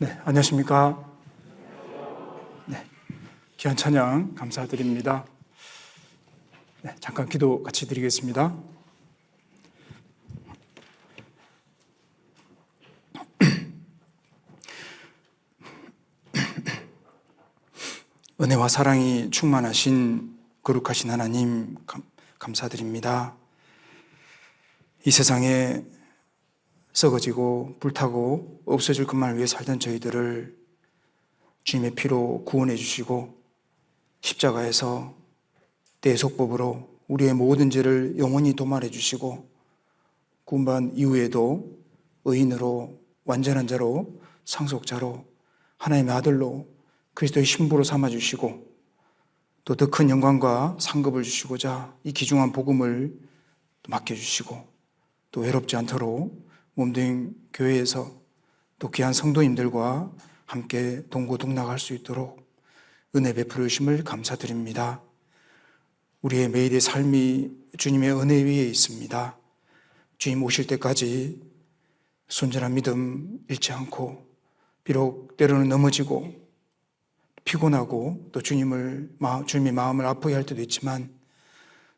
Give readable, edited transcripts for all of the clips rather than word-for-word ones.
네, 안녕하십니까? 네, 귀한 찬양 감사드립니다. 네, 잠깐 기도 같이 드리겠습니다. 은혜와 사랑이 충만하신 거룩하신 하나님 감사드립니다. 이 세상에 썩어지고 불타고 없어질 것만을 위해 살던 저희들을 주님의 피로 구원해 주시고 십자가에서 대속법으로 우리의 모든 죄를 영원히 도말해 주시고 구원받은 이후에도 의인으로 완전한 자로 상속자로 하나님의 아들로 그리스도의 신부로 삼아주시고 또 더 큰 영광과 상급을 주시고자 이 귀중한 복음을 맡겨주시고 또 외롭지 않도록 몸된 교회에서 또 귀한 성도님들과 함께 동고동락할 수 있도록 은혜 베풀어 주심을 감사드립니다. 우리의 매일의 삶이 주님의 은혜 위에 있습니다. 주님 오실 때까지 순전한 믿음 잃지 않고 비록 때로는 넘어지고 피곤하고 또 주님의 마음을 아프게 할 때도 있지만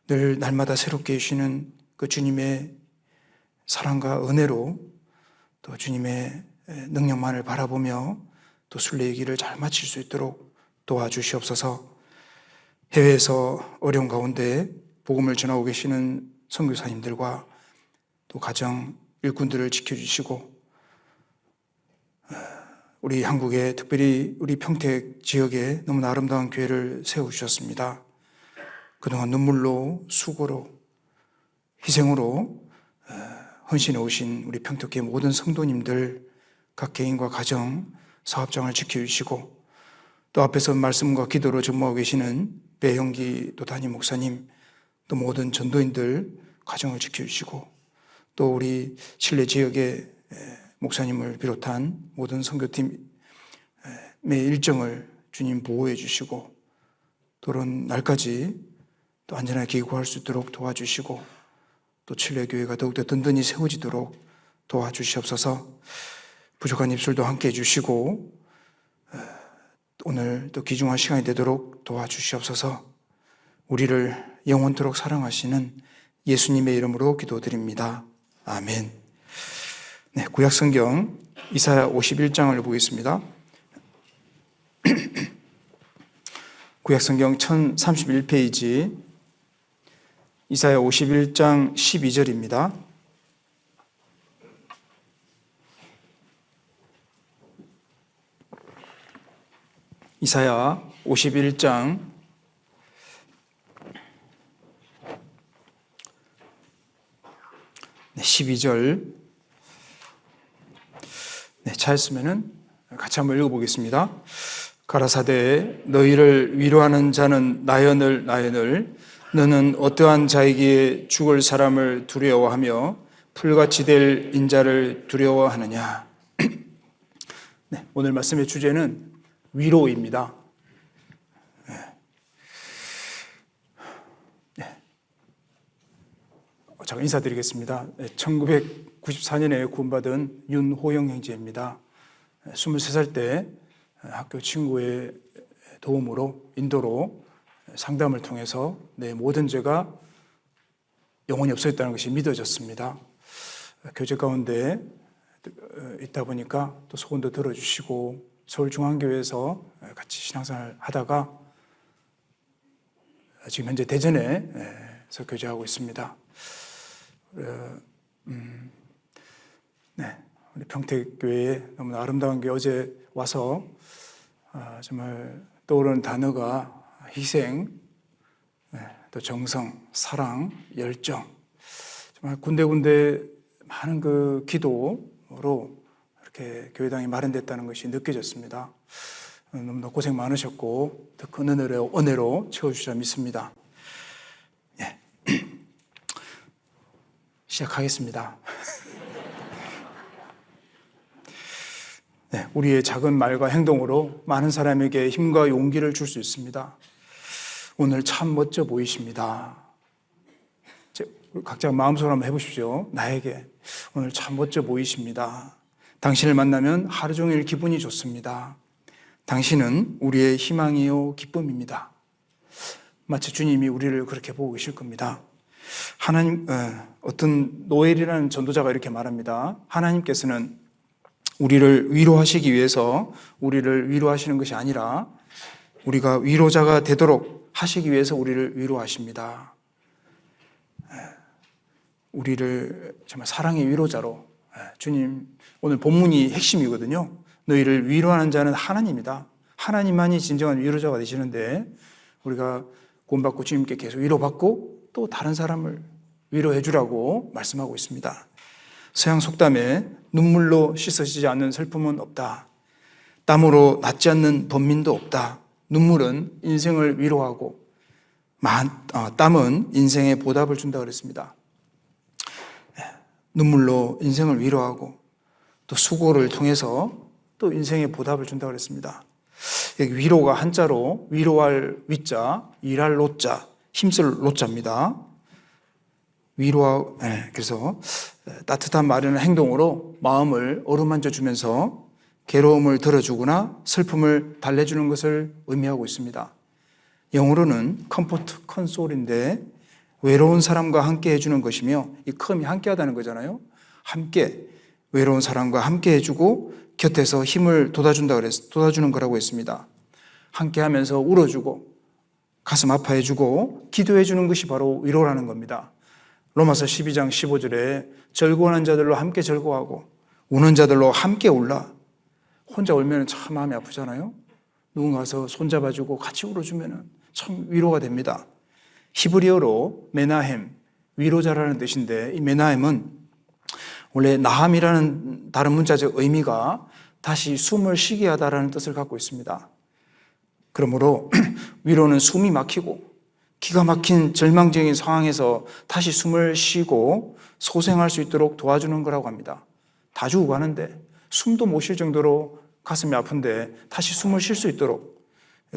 늘 날마다 새롭게 해주시는 그 주님의 사랑과 은혜로 또 주님의 능력만을 바라보며 또 순례의 길을 잘 마칠 수 있도록 도와주시옵소서. 해외에서 어려운 가운데 복음을 전하고 계시는 선교사님들과 또 가정 일꾼들을 지켜주시고 우리 한국에 특별히 우리 평택 지역에 너무나 아름다운 교회를 세워주셨습니다. 그동안 눈물로 수고로 희생으로 헌신해 오신 우리 평택교회 모든 성도님들 각 개인과 가정 사업장을 지켜주시고 또 앞에서 말씀과 기도로 전무하고 계시는 배영기 또 담임 목사님 또 모든 전도인들 가정을 지켜주시고 또 우리 신례 지역의 목사님을 비롯한 모든 선교팀의 일정을 주님 보호해 주시고 또는 날까지 또 안전하게 기구할 수 있도록 도와주시고 또 칠레교회가 더욱더 든든히 세워지도록 도와주시옵소서. 부족한 입술도 함께 해주시고 오늘 또 귀중한 시간이 되도록 도와주시옵소서. 우리를 영원토록 사랑하시는 예수님의 이름으로 기도드립니다. 아멘. 네, 구약성경 이사야 51장을 보겠습니다. 구약성경 1031페이지 이사야 51장 12절입니다. 이사야 51장 12절. 네, 찾았으면 같이 한번 읽어보겠습니다. 가라사대 너희를 위로하는 자는 나연을 너는 어떠한 자에게 죽을 사람을 두려워하며 풀같이 될 인자를 두려워하느냐. 네, 오늘 말씀의 주제는 위로입니다. 네. 잠깐 인사드리겠습니다. 1994년에 구원받은 윤호영 형제입니다. 23살 때 학교 친구의 도움으로 인도로 상담을 통해서 내 모든 죄가 영원히 없어졌다는 것이 믿어졌습니다. 교제 가운데 있다 보니까 또 소원도 들어주시고 서울중앙교회에서 같이 신앙생활을 하다가 지금 현재 대전에서 교제하고 있습니다. 네, 우리 평택교회에 너무나 아름다운 게 어제 와서 정말 떠오르는 단어가 희생, 또 정성, 사랑, 열정, 정말 군데군데 많은 그 기도로 이렇게 교회당이 마련됐다는 것이 느껴졌습니다. 너무나 고생 많으셨고 더 큰 은혜로 채워주시라 믿습니다. 예. 시작하겠습니다. 네, 우리의 작은 말과 행동으로 많은 사람에게 힘과 용기를 줄 수 있습니다. 오늘 참 멋져 보이십니다. 각자 마음속으로 한번 해보십시오. 나에게 오늘 참 멋져 보이십니다. 당신을 만나면 하루 종일 기분이 좋습니다. 당신은 우리의 희망이요 기쁨입니다. 마치 주님이 우리를 그렇게 보고 계실 겁니다. 하나님, 어떤 노엘이라는 전도자가 이렇게 말합니다. 하나님께서는 우리를 위로하시기 위해서 우리를 위로하시는 것이 아니라 우리가 위로자가 되도록 하시기 위해서 우리를 위로하십니다. 우리를 정말 사랑의 위로자로, 주님 오늘 본문이 핵심이거든요. 너희를 위로하는 자는 하나님이다. 하나님만이 진정한 위로자가 되시는데 우리가 구원받고 주님께 계속 위로받고 또 다른 사람을 위로해 주라고 말씀하고 있습니다. 서양 속담에 눈물로 씻어지지 않는 슬픔은 없다. 땀으로 낫지 않는 번민도 없다. 눈물은 인생을 위로하고 땀은 인생에 보답을 준다 그랬습니다. 눈물로 인생을 위로하고 또 수고를 통해서 또 인생에 보답을 준다 그랬습니다. 여기 위로가 한자로 위로할 위자, 일할 로자, 힘쓸 로자입니다. 그래서 따뜻한 말이나 행동으로 마음을 어루만져 주면서 괴로움을 덜어주거나 슬픔을 달래주는 것을 의미하고 있습니다. 영어로는 comfort, console인데 외로운 사람과 함께 해주는 것이며 이 com이 함께 하다는 거잖아요. 함께 외로운 사람과 함께 해주고 곁에서 힘을 돋아주는 거라고 했습니다. 함께 하면서 울어주고 가슴 아파해주고 기도해주는 것이 바로 위로라는 겁니다. 로마서 12장 15절에 즐거워하는 자들로 함께 즐거워하고 우는 자들로 함께 울라. 혼자 울면 참 마음이 아프잖아요. 누군가 와서 손잡아주고 같이 울어주면 참 위로가 됩니다. 히브리어로 메나헴, 위로자라는 뜻인데 이 메나헴은 원래 나함이라는 다른 문자적 의미가 다시 숨을 쉬게 하다라는 뜻을 갖고 있습니다. 그러므로 위로는 숨이 막히고 기가 막힌 절망적인 상황에서 다시 숨을 쉬고 소생할 수 있도록 도와주는 거라고 합니다. 다 죽고 가는데 숨도 못 쉴 정도로 가슴이 아픈데 다시 숨을 쉴 수 있도록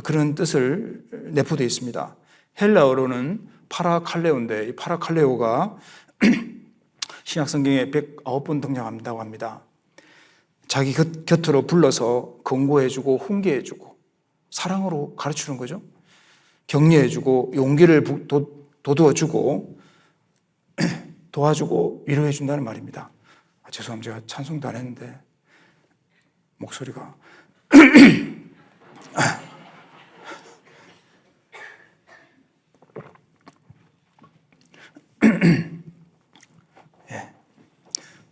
그런 뜻을 내포되어 있습니다. 헬라어로는 파라칼레오인데 이 파라칼레오가 신약성경에 109번 등장한다고 합니다. 자기 곁으로 불러서 권고해주고 훈계해주고 사랑으로 가르치는 거죠. 격려해주고 용기를 돋워주고 도와주고 위로해준다는 말입니다. 죄송합니다. 제가 찬송도 안 했는데 목소리가 예.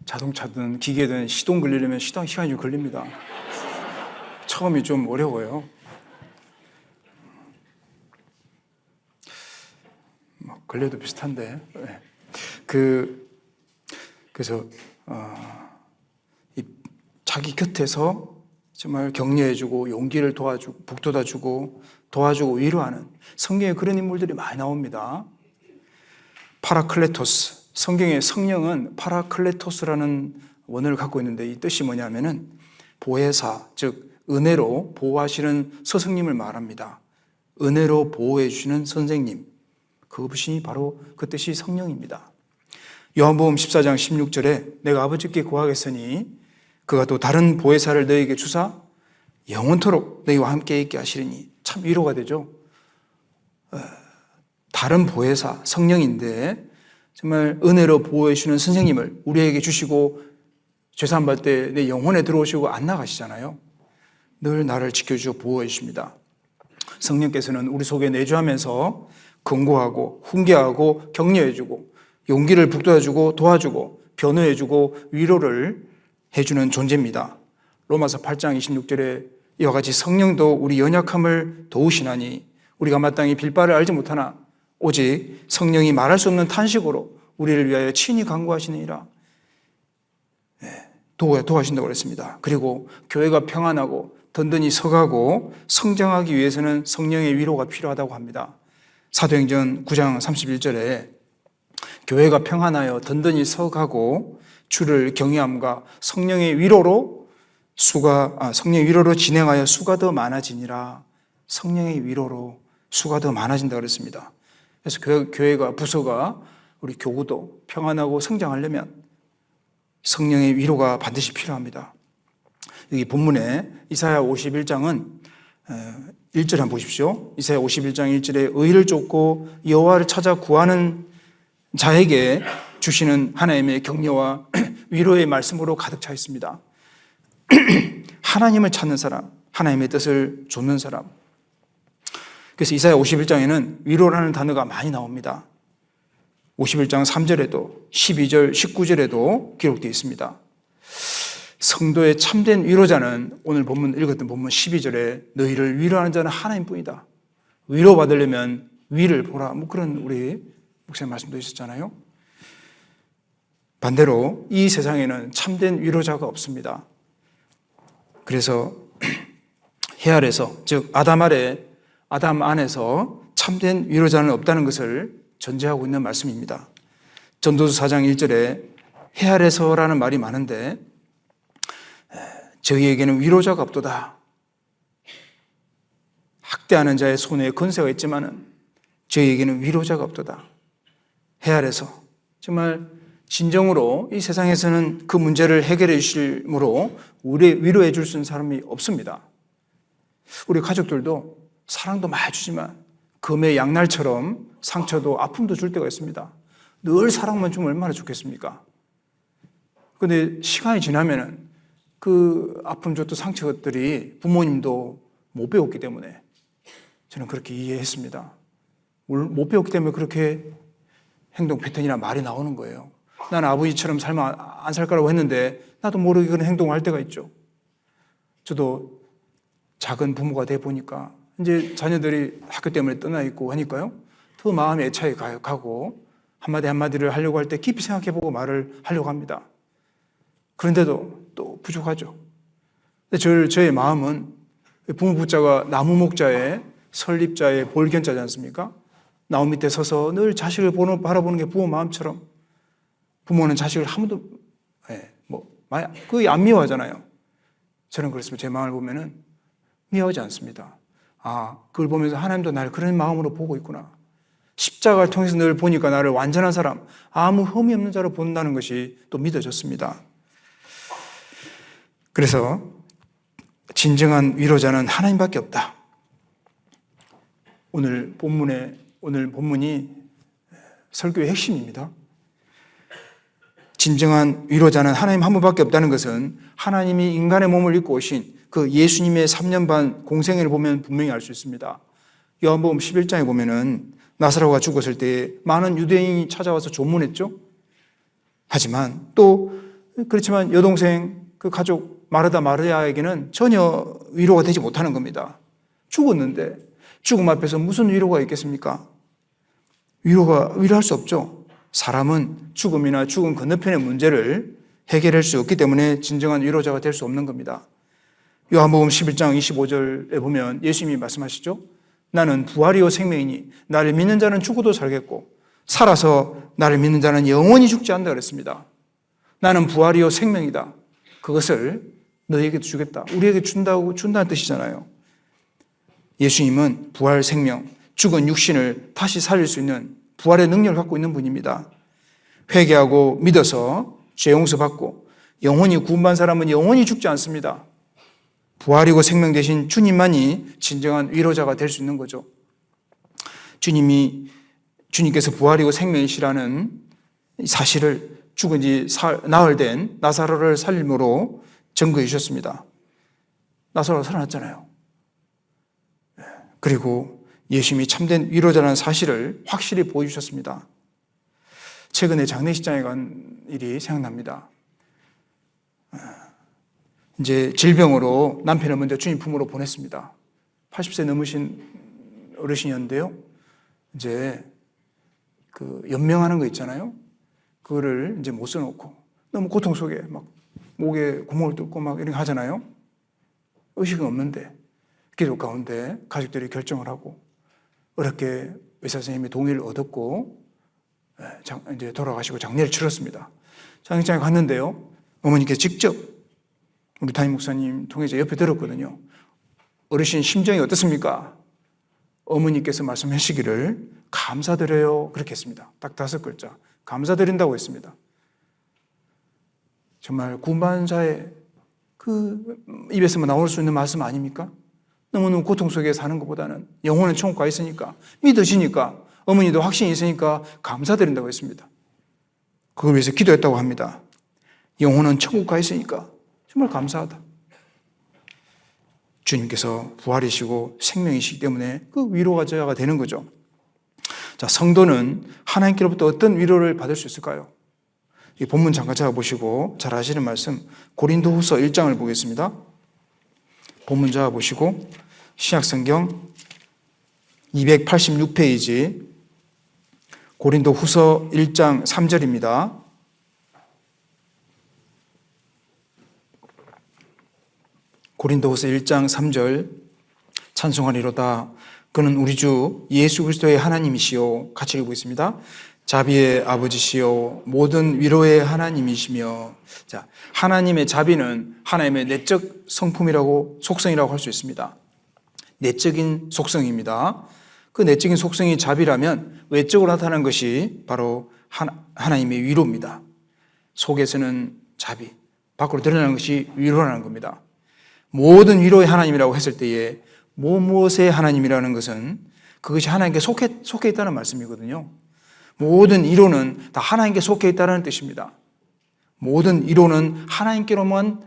자동차든 기계든 시동 걸리려면 시간이 좀 걸립니다. 처음이 좀 어려워요. 걸려도 비슷한데. 그래서 자기 곁에서 정말 격려해주고 용기를 북돋아주고 도와주고 위로하는 성경에 그런 인물들이 많이 나옵니다. 파라클레토스, 성경의 성령은 파라클레토스라는 원어를 갖고 있는데 이 뜻이 뭐냐면은 보혜사, 즉 은혜로 보호하시는 스승님을 말합니다. 은혜로 보호해 주시는 선생님, 그것이 바로 그 뜻이 성령입니다. 요한복음 14장 16절에 내가 아버지께 구하겠으니 그가 또 다른 보혜사를 너에게 주사 영원토록 너희와 함께 있게 하시리니. 참 위로가 되죠. 다른 보혜사, 성령인데 정말 은혜로 보호해 주시는 선생님을 우리에게 주시고 죄사함 받을 때 내 영혼에 들어오시고 안 나가시잖아요. 늘 나를 지켜주고 보호해 주십니다. 성령께서는 우리 속에 내주하면서 권고하고 훈계하고 격려해주고 용기를 북돋아주고 도와주고 변호해주고 위로를 해주는 존재입니다. 로마서 8장 26절에 이와 같이 성령도 우리 연약함을 도우시나니 우리가 마땅히 빌바를 알지 못하나 오직 성령이 말할 수 없는 탄식으로 우리를 위하여 친히 간구하시느니라. 도와주신다고 그랬습니다. 그리고 교회가 평안하고 든든히 서가고 성장하기 위해서는 성령의 위로가 필요하다고 합니다. 사도행전 9장 31절에 교회가 평안하여 든든히 서가고 주를 경외함과 성령의 위로로 진행하여 수가 더 많아지니라. 성령의 위로로 수가 더 많아진다 그랬습니다. 그래서 교회가 부서가 우리 교구도 평안하고 성장하려면 성령의 위로가 반드시 필요합니다. 여기 본문에 이사야 51장은 1절 한번 보십시오. 이사야 51장 1절에 의를 쫓고 여호와를 찾아 구하는 자에게 주시는 하나님의 격려와 위로의 말씀으로 가득 차 있습니다. 하나님을 찾는 사람, 하나님의 뜻을 좇는 사람. 그래서 이사야 51장에는 위로라는 단어가 많이 나옵니다. 51장 3절에도 12절, 19절에도 기록되어 있습니다. 성도의 참된 위로자는 오늘 본문 읽었던 본문 12절에 너희를 위로하는 자는 하나님뿐이다. 위로받으려면 위를 보라. 뭐 그런 우리 목사님 말씀도 있었잖아요. 반대로 이 세상에는 참된 위로자가 없습니다. 그래서 해 아래서, 즉 아담 안에서 참된 위로자는 없다는 것을 전제하고 있는 말씀입니다. 전도서 4장 1절에 해 아래서라는 말이 많은데 저희에게는 위로자가 없도다. 학대하는 자의 손에 권세가 있지만은 저희에게는 위로자가 없도다. 해 아래서 정말 진정으로 이 세상에서는 그 문제를 해결해 주실므로 우리 위로해 줄 수 있는 사람이 없습니다. 우리 가족들도 사랑도 많이 주지만 금의 양날처럼 상처도 아픔도 줄 때가 있습니다. 늘 사랑만 주면 얼마나 좋겠습니까? 그런데 시간이 지나면은 그 아픔 줬던 상처들이 부모님도 못 배웠기 때문에 저는 그렇게 이해했습니다. 못 배웠기 때문에 그렇게 행동 패턴이나 말이 나오는 거예요. 나는 아버지처럼 살면 안 살 거라고 했는데 나도 모르게 그런 행동을 할 때가 있죠. 저도 작은 부모가 돼 보니까 이제 자녀들이 학교 때문에 떠나 있고 하니까요. 더 마음이 애착이 가고 한마디를 하려고 할 때 깊이 생각해보고 말을 하려고 합니다. 그런데도 또 부족하죠. 근데 저의 마음은 부모 붙자가 나무 목자의 설립자의 볼견자지 않습니까? 나무 밑에 서서 늘 자식을 바라보는 게 부모 마음처럼 부모는 자식을 한 번도 거의 안 미워하잖아요. 저는 그렇습니다. 제 마음을 보면은 미워하지 않습니다. 아, 그걸 보면서 하나님도 나를 그런 마음으로 보고 있구나. 십자가를 통해서 늘 보니까 나를 완전한 사람, 아무 흠이 없는 자로 본다는 것이 또 믿어졌습니다. 그래서 진정한 위로자는 하나님밖에 없다. 오늘 본문이 설교의 핵심입니다. 진정한 위로자는 하나님 한 분밖에 없다는 것은 하나님이 인간의 몸을 입고 오신 그 예수님의 3년 반 공생애를 보면 분명히 알 수 있습니다. 요한복음 11장에 보면은 나사로가 죽었을 때 많은 유대인이 찾아와서 조문했죠. 하지만 또 그렇지만 여동생 그 가족 마르다 마르야에게는 전혀 위로가 되지 못하는 겁니다. 죽었는데 죽음 앞에서 무슨 위로가 있겠습니까? 위로할 수 없죠. 사람은 죽음이나 죽음 건너편의 문제를 해결할 수 없기 때문에 진정한 위로자가 될 수 없는 겁니다. 요한복음 11장 25절에 보면 예수님이 말씀하시죠. 나는 부활이요 생명이니 나를 믿는 자는 죽어도 살겠고 살아서 나를 믿는 자는 영원히 죽지 않는다 그랬습니다. 나는 부활이요 생명이다. 그것을 너희에게도 주겠다. 우리에게 준다는 뜻이잖아요. 예수님은 부활 생명, 죽은 육신을 다시 살릴 수 있는 부활의 능력을 갖고 있는 분입니다. 회개하고 믿어서 죄 용서받고 영원히 구원받은 사람은 영원히 죽지 않습니다. 부활이고 생명 되신 주님만이 진정한 위로자가 될 수 있는 거죠. 주님께서 부활이고 생명이시라는 사실을 죽은 지 나흘 된 나사로를 살림으로 증거해 주셨습니다. 나사로가 살아났잖아요. 그리고 예수님이 참된 위로자라는 사실을 확실히 보여주셨습니다. 최근에 장례식장에 간 일이 생각납니다. 이제 질병으로 남편을 먼저 주님 품으로 보냈습니다. 80세 넘으신 어르신이었는데요. 이제 그 연명하는 거 있잖아요. 그거를 이제 못 써놓고 너무 고통 속에 막 목에 구멍을 뚫고 막 이렇게 하잖아요. 의식은 없는데 기도 가운데 가족들이 결정을 하고 어렵게 의사 선생님의 동의를 얻었고 이제 돌아가시고 장례를 치렀습니다. 장례식장에 갔는데요. 어머니께서 직접 우리 담임 목사님 통해서 옆에 들었거든요. 어르신 심정이 어떻습니까? 어머니께서 말씀하시기를 감사드려요. 그렇게 했습니다. 딱 5글자. 감사드린다고 했습니다. 정말 구원받은 자의 그 입에서만 나올 수 있는 말씀 아닙니까? 너무너무 고통 속에 사는 것보다는 영혼은 천국 가 있으니까, 믿어지니까, 어머니도 확신이 있으니까 감사드린다고 했습니다. 그걸 위해서 기도했다고 합니다. 영혼은 천국 가 있으니까 정말 감사하다. 주님께서 부활이시고 생명이시기 때문에 그 위로가 저야가 되는 거죠. 자, 성도는 하나님께로부터 어떤 위로를 받을 수 있을까요? 이 본문 잠깐 찾아보시고 잘 아시는 말씀 고린도후서 1장을 보겠습니다. 본문 찾아보시고 신약성경 286페이지 고린도후서 1장 3절입니다. 고린도후서 1장 3절 찬송하리로다. 그는 우리 주 예수 그리스도의 하나님이시요. 같이 읽고 있습니다. 자비의 아버지시요 모든 위로의 하나님이시며. 자, 하나님의 자비는 하나님의 내적 성품이라고 속성이라고 할 수 있습니다. 내적인 속성입니다. 그 내적인 속성이 자비라면 외적으로 나타나는 것이 바로 하나님의 위로입니다. 속에서는 자비, 밖으로 드러나는 것이 위로라는 겁니다. 모든 위로의 하나님이라고 했을 때에 무엇의 하나님이라는 것은 그것이 하나님께 속해 있다는 말씀이거든요. 모든 위로는 다 하나님께 속해 있다는 뜻입니다. 모든 위로는 하나님께로만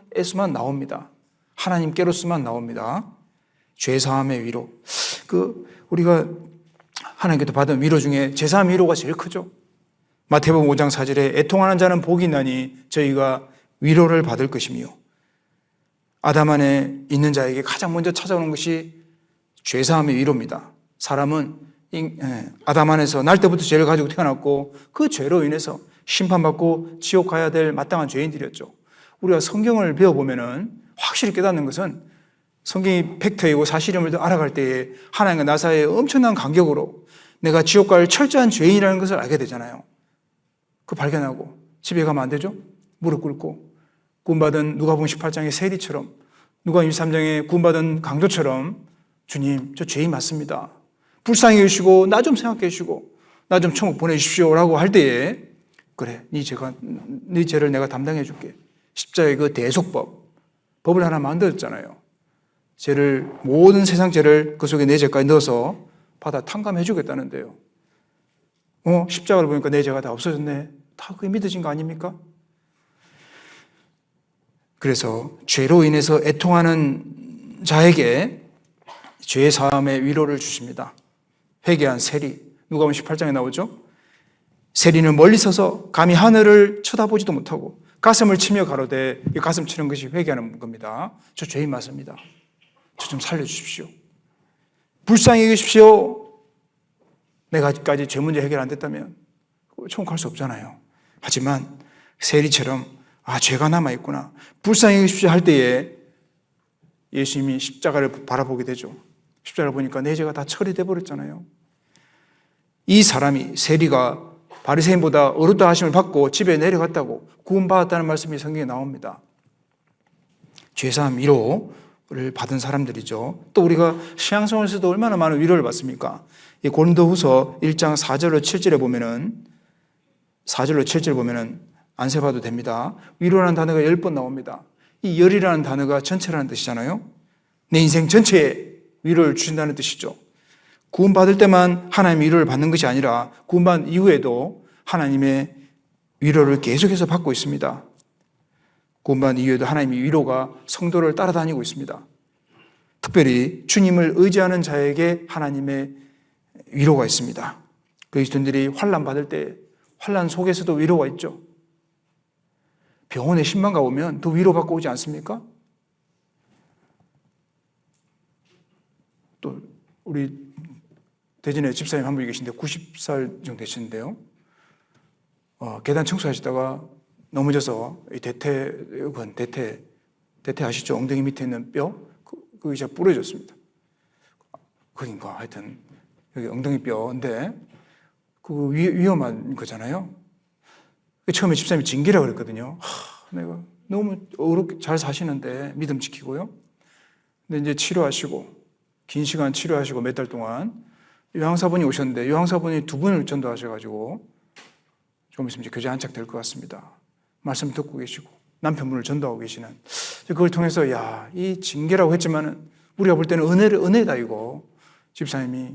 나옵니다. 하나님께로서만 나옵니다. 죄사함의 위로. 우리가 하나님께서 받은 위로 중에 제사함 위로가 제일 크죠. 마태복음 5장 4절에 애통하는 자는 복이 있나니 저희가 위로를 받을 것이며, 아담 안에 있는 자에게 가장 먼저 찾아오는 것이 죄사함의 위로입니다. 사람은 아담 안에서 날 때부터 죄를 가지고 태어났고 그 죄로 인해서 심판받고 지옥 가야 될 마땅한 죄인들이었죠. 우리가 성경을 배워보면 확실히 깨닫는 것은 성경이 팩트이고 사실임을 알아갈 때에 하나님과 나 사이에 엄청난 간격으로 내가 지옥 갈 철저한 죄인이라는 것을 알게 되잖아요. 그 발견하고 집에 가면 안 되죠? 무릎 꿇고 구원받은 누가복음 18장의 세리처럼, 누가복음 23장의 구원받은 강도처럼 주님, 저 죄인 맞습니다. 불쌍히 여기시고 나 좀 생각해 주시고 나 좀 천국 보내주십시오라고 할 때에 그래, 네 죄를 내가 담당해 줄게. 십자가의 그 대속법, 법을 하나 만들었잖아요. 죄를, 모든 세상 죄를 그 속에 내 죄까지 넣어서 받아 탕감해 주겠다는데요. 십자가를 보니까 내 죄가 다 없어졌네. 다 그게 믿어진 거 아닙니까? 그래서 죄로 인해서 애통하는 자에게 죄 사함의 위로를 주십니다. 회개한 세리, 누가복음 18장에 나오죠. 세리는 멀리 서서 감히 하늘을 쳐다보지도 못하고 가슴을 치며 가로되, 이 가슴 치는 것이 회개하는 겁니다. 저 죄인 맞습니다. 저 좀 살려주십시오. 불쌍히 여기십시오. 내가 아직까지 죄 문제 해결 안 됐다면 천국 갈 수 없잖아요. 하지만 세리처럼 죄가 남아있구나, 불쌍히 여기십시오 할 때에 예수님이 십자가를 바라보게 되죠. 십자가를 보니까 내 죄가 다 처리돼 버렸잖아요. 이 사람이, 세리가 바리새인보다 어렵다 하심을 받고 집에 내려갔다고 구원받았다는 말씀이 성경에 나옵니다. 죄사함 위로를 받은 사람들이죠. 또 우리가 신앙생활에서도 얼마나 많은 위로를 받습니까? 이 고린도후서 1장 4절로 7절에 보면은, 4절로 7절 보면은 안 세봐도 됩니다. 위로라는 단어가 10번 나옵니다. 이 열이라는 단어가 전체라는 뜻이잖아요. 내 인생 전체에 위로를 주신다는 뜻이죠. 구원받을 때만 하나님의 위로를 받는 것이 아니라 구원받은 이후에도 하나님의 위로를 계속해서 받고 있습니다. 구원받은 이후에도 하나님의 위로가 성도를 따라다니고 있습니다. 특별히 주님을 의지하는 자에게 하나님의 위로가 있습니다. 그리스도인들이 환난 받을 때 환난 속에서도 위로가 있죠. 병원에 신방 가보면 또 위로받고 오지 않습니까? 또 우리 대전에 집사님 한 분이 계신데 90살 정도 되시는데요. 계단 청소하시다가 넘어져서 대퇴 아시죠? 엉덩이 밑에 있는 뼈? 그게 진짜 부러졌습니다. 그러니까 하여튼 여기 엉덩이 뼈인데 그 위험한 거잖아요. 처음에 집사님이 징계라고 그랬거든요. 내가 너무 어렵게 잘 사시는데 믿음 지키고요. 근데 이제 치료하시고 긴 시간 치료하시고 몇 달 동안 요양사분이 오셨는데 요양사분이 2분을 전도하셔가지고 좀 있으면 이제 교제 안착될 것 같습니다. 말씀 듣고 계시고 남편분을 전도하고 계시는, 그걸 통해서 이 징계라고 했지만은 우리가 볼 때는 은혜다 이거. 집사님이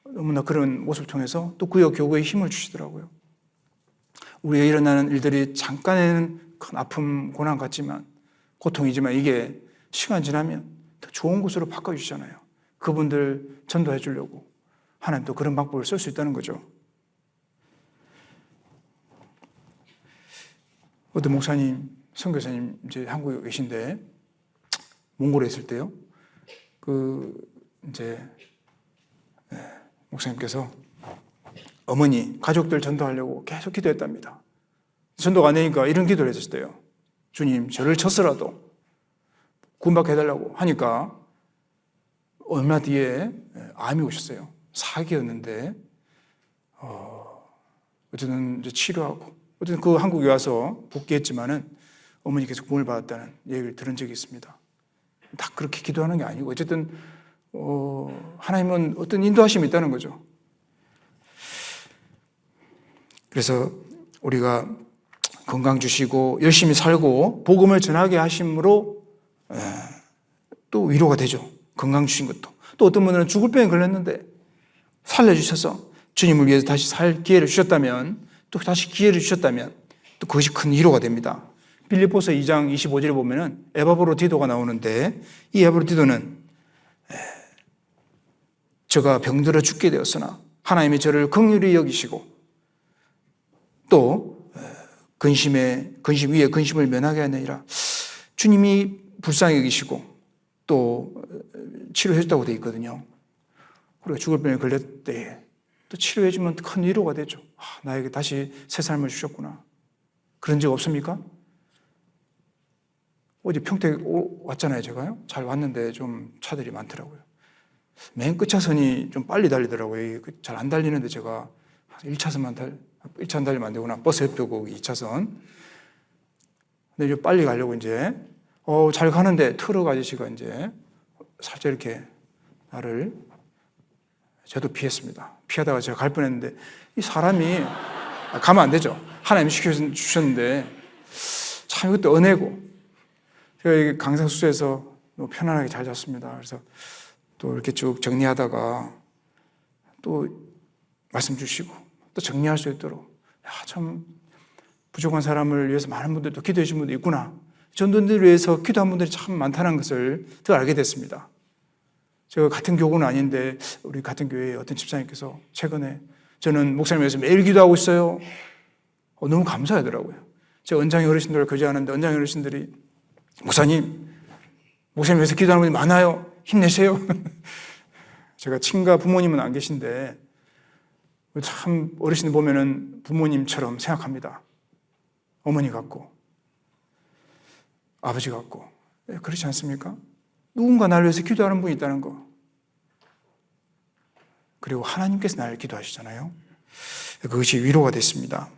너무나 그런 모습을 통해서 또 구역 교구에 힘을 주시더라고요. 우리가 일어나는 일들이 잠깐에는 큰 아픔, 고난 같지만, 고통이지만 이게 시간 지나면 더 좋은 곳으로 바꿔주시잖아요. 그분들 전도해 주려고 하나님도 그런 방법을 쓸 수 있다는 거죠. 어떤 목사님, 선교사님 이제 한국에 계신데 몽골에 있을 때요. 목사님께서 어머니, 가족들 전도하려고 계속 기도했답니다. 전도가 안 되니까 이런 기도를 했었대요. 주님, 저를 쳐서라도 구원받게 해달라고 하니까 얼마 뒤에 암이 오셨어요. 4기였는데 어쨌든 이제 치료하고 어쨌든 그 한국에 와서 복귀했지만은 어머니께서 구원을 받았다는 얘기를 들은 적이 있습니다. 다 그렇게 기도하는 게 아니고 어쨌든 하나님은 어떤 인도하심이 있다는 거죠. 그래서 우리가 건강 주시고 열심히 살고 복음을 전하게 하심으로 또 위로가 되죠. 건강 주신 것도. 또 어떤 분들은 죽을 병에 걸렸는데 살려주셔서 주님을 위해서 다시 살 기회를 주셨다면, 또 다시 기회를 주셨다면 또 그것이 큰 위로가 됩니다. 빌립보서 2장 25절에 보면은 에바브로디도가 나오는데, 이 에바브로디도는 저가 병들어 죽게 되었으나 하나님이 저를 긍휼히 여기시고 또 근심 위에 근심을 면하게 하느니라. 주님이 불쌍히 여기시고 또 치료해 줬다고 되어 있거든요. 우리가 죽을 병에 걸렸을 때 또 치료해 주면 큰 위로가 되죠. 나에게 다시 새 삶을 주셨구나. 그런 적 없습니까? 어제 평택 왔잖아요, 제가요. 잘 왔는데 좀 차들이 많더라고요. 맨 끝 차선이 좀 빨리 달리더라고요. 잘 안 달리는데 제가 1차선 달리면 안 되구나. 버스 옆에 오고 2차선. 근데 이제 빨리 가려고 이제 잘 가는데 트럭 아저씨가 이제 살짝 이렇게 나를, 저도 피했습니다. 피하다가 제가 갈 뻔했는데 이 사람이 가면 안 되죠. 하나님이 시켜주셨는데 참 이것도 은혜고, 제가 강사숙소에서 너무 편안하게 잘 잤습니다. 그래서 또 이렇게 쭉 정리하다가 또 말씀 주시고 또 정리할 수 있도록, 참 부족한 사람을 위해서 많은 분들도 기도해 주신 분도 있구나. 전도인들을 위해서 기도한 분들이 참 많다는 것을 더 알게 됐습니다. 제가 같은 교구는 아닌데 우리 같은 교회에 어떤 집사님께서 최근에 저는 목사님 위해서 매일 기도하고 있어요. 너무 감사하더라고요. 제가 은장의 어르신들을 교제하는데 은장의 어르신들이 목사님 위해서 기도하는 분이 많아요. 힘내세요. 제가 친가 부모님은 안 계신데 참 어르신들 보면은 부모님처럼 생각합니다. 어머니 같고 아버지 같고. 그렇지 않습니까? 누군가 나를 위해서 기도하는 분이 있다는 거. 그리고 하나님께서 나를 기도하시잖아요. 그것이 위로가 됐습니다.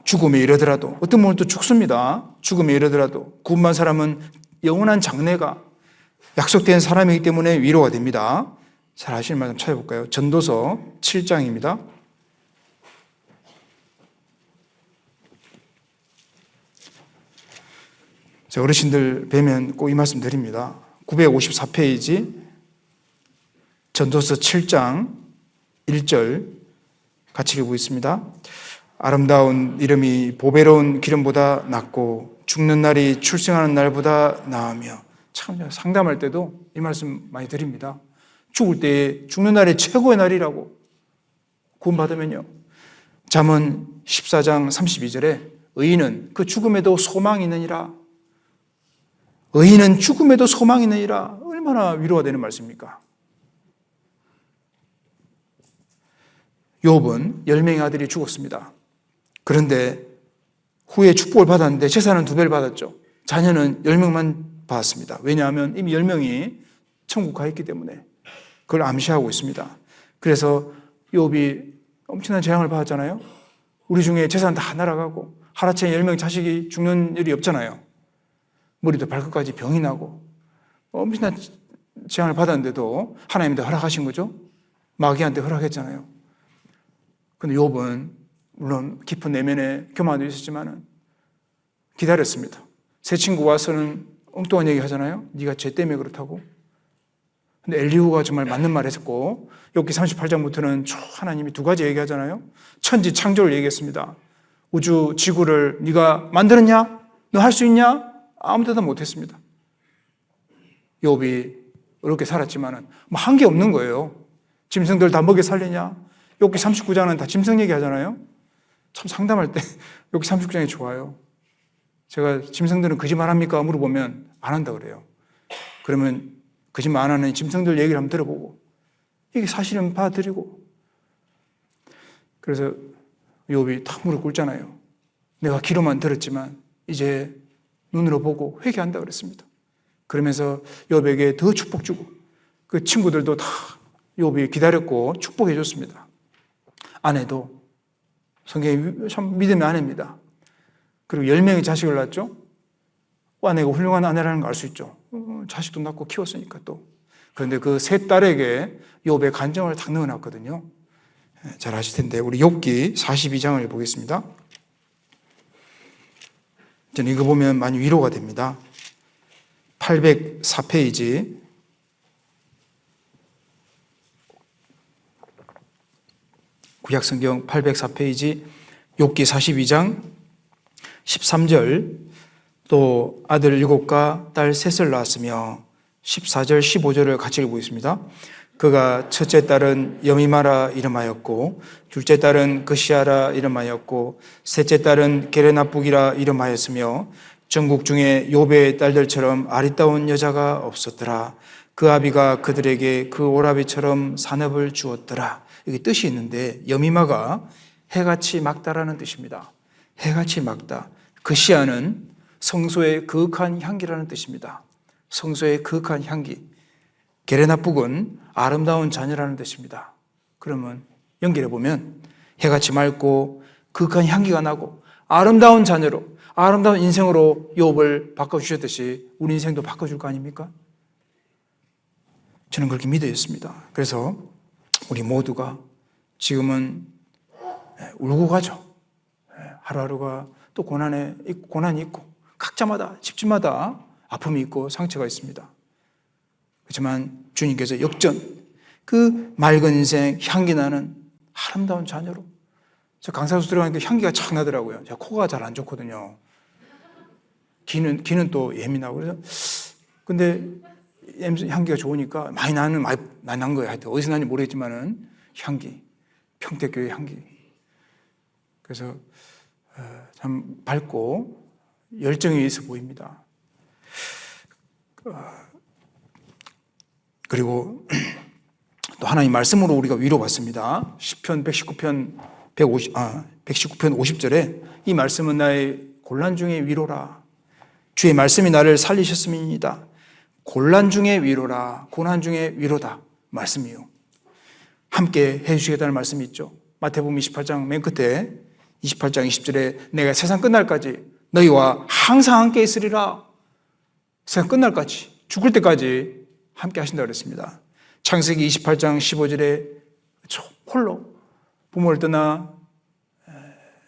죽음에 이르더라도, 어떤 분은 또 죽습니다. 죽음에 이르더라도 구원받은 사람은 영원한 장래가 약속된 사람이기 때문에 위로가 됩니다. 잘 아시는 말씀 찾아볼까요? 전도서 7장입니다. 어르신들 뵈면 꼭 이 말씀 드립니다. 954페이지 전도서 7장 1절 같이 읽어보겠습니다. 아름다운 이름이 보배로운 기름보다 낫고 죽는 날이 출생하는 날보다 나으며. 참 상담할 때도 이 말씀 많이 드립니다. 죽을 때 죽는 날이 최고의 날이라고. 구원받으면요. 잠언 14장 32절에 의인은 그 죽음에도 소망이 있느니라. 의인은 죽음에도 소망이 있느니라. 얼마나 위로가 되는 말씀입니까? 욥은 10명의 아들이 죽었습니다. 그런데 후에 축복을 받았는데 재산은 2배를 받았죠. 자녀는 10명만 받았습니다. 왜냐하면 이미 10명이 천국 가 있기 때문에 그걸 암시하고 있습니다. 그래서 욥이 엄청난 재앙을 받았잖아요. 우리 중에 재산 다 날아가고 하루아침에 10명 자식이 죽는 일이 없잖아요. 머리도 발끝까지 병이 나고 엄청난 재앙을 받았는데도 하나님한테 허락하신 거죠. 마귀한테 허락했잖아요. 근데 욥은 물론 깊은 내면에 교만도 있었지만은 기다렸습니다. 새 친구 와서는 엉뚱한 얘기 하잖아요. 네가 쟤 때문에 그렇다고. 근데 엘리후가 정말 맞는 말 했었고, 욥기 38장부터는 쭉 하나님이 두 가지 얘기하잖아요. 천지 창조를 얘기했습니다. 우주 지구를 네가 만들었냐? 너 할 수 있냐? 아무 데도 못했습니다. 욥이 어렵게 살았지만은 뭐 한 게 없는 거예요. 짐승들 다 먹여 살리냐? 욥기 39장은 다 짐승 얘기하잖아요. 참 상담할 때 욥기 39장이 좋아요. 제가 짐승들은 거짓말 합니까? 물어보면 안 한다 그래요. 그러면 거짓말 안 하는 짐승들 얘기를 한번 들어보고 이게 사실은 봐드리고, 그래서 욥이 탁 무릎 꿇잖아요. 내가 귀로만 들었지만 이제 눈으로 보고 회개한다 그랬습니다. 그러면서 욥에게 더 축복 주고, 그 친구들도 다 욥이 기다렸고 축복해 줬습니다. 아내도 성경이 참 믿음의 아내입니다. 그리고 10명의 자식을 낳았죠. 아내가 훌륭한 아내라는 걸 알 수 있죠. 자식도 낳고 키웠으니까 또. 그런데 그 세 딸에게 욥의 간정을 딱 넣어놨거든요. 잘 아실 텐데 우리 욥기 42장을 보겠습니다. 저는 이거 보면 많이 위로가 됩니다. 804페이지. 구약성경 804페이지 욥기 42장 13절, 또 아들 7과 딸 3을 낳았으며 14절 15절을 같이 읽고 있습니다. 그가 첫째 딸은 여미마라 이름하였고 둘째 딸은 그시아라 이름하였고 셋째 딸은 게레나북이라 이름하였으며 전국 중에 욥의 딸들처럼 아리따운 여자가 없었더라. 그 아비가 그들에게 그 오라비처럼 산업을 주었더라. 이게 뜻이 있는데 여미마가 해같이 막다라는 뜻입니다. 해같이 막다. 그시아는 성소의 그윽한 향기라는 뜻입니다. 성소의 그윽한 향기. 게레나북은 아름다운 자녀라는 뜻입니다. 그러면 연결해 보면 해같이 맑고 그윽한 향기가 나고 아름다운 자녀로, 아름다운 인생으로 욥을 바꿔주셨듯이 우리 인생도 바꿔줄 거 아닙니까? 저는 그렇게 믿어졌습니다. 그래서 우리 모두가 지금은 울고 가죠. 하루하루가 또 고난이 있고 각자마다 집집마다 아픔이 있고 상처가 있습니다. 그렇지만 주님께서 역전, 그 맑은 인생, 향기 나는 아름다운 자녀로. 저 강사수 들어가니까 향기가 착 나더라고요. 제가 코가 잘 안 좋거든요. 귀는 또 예민하고. 그래서 근데 향기가 좋으니까 많이 난 거예요. 하여튼 어디서 나는지 모르겠지만은 향기, 평택교회 향기. 그래서 참 밝고 열정이 있어 보입니다. 그리고 또 하나님 말씀으로 우리가 위로받습니다. 시편 119편 50절에 이 말씀은 나의 곤란 중의 위로라. 주의 말씀이 나를 살리셨음이니이다. 곤란 중의 위로라. 고난 중의 위로다. 말씀이요. 함께 해주시겠다는 말씀이 있죠. 마태복음 28장 맨 끝에 28장 20절에 내가 세상 끝날까지 너희와 항상 함께 있으리라. 세상 끝날까지, 죽을 때까지 함께 하신다고 그랬습니다. 창세기 28장 15절에 홀로 부모를 떠나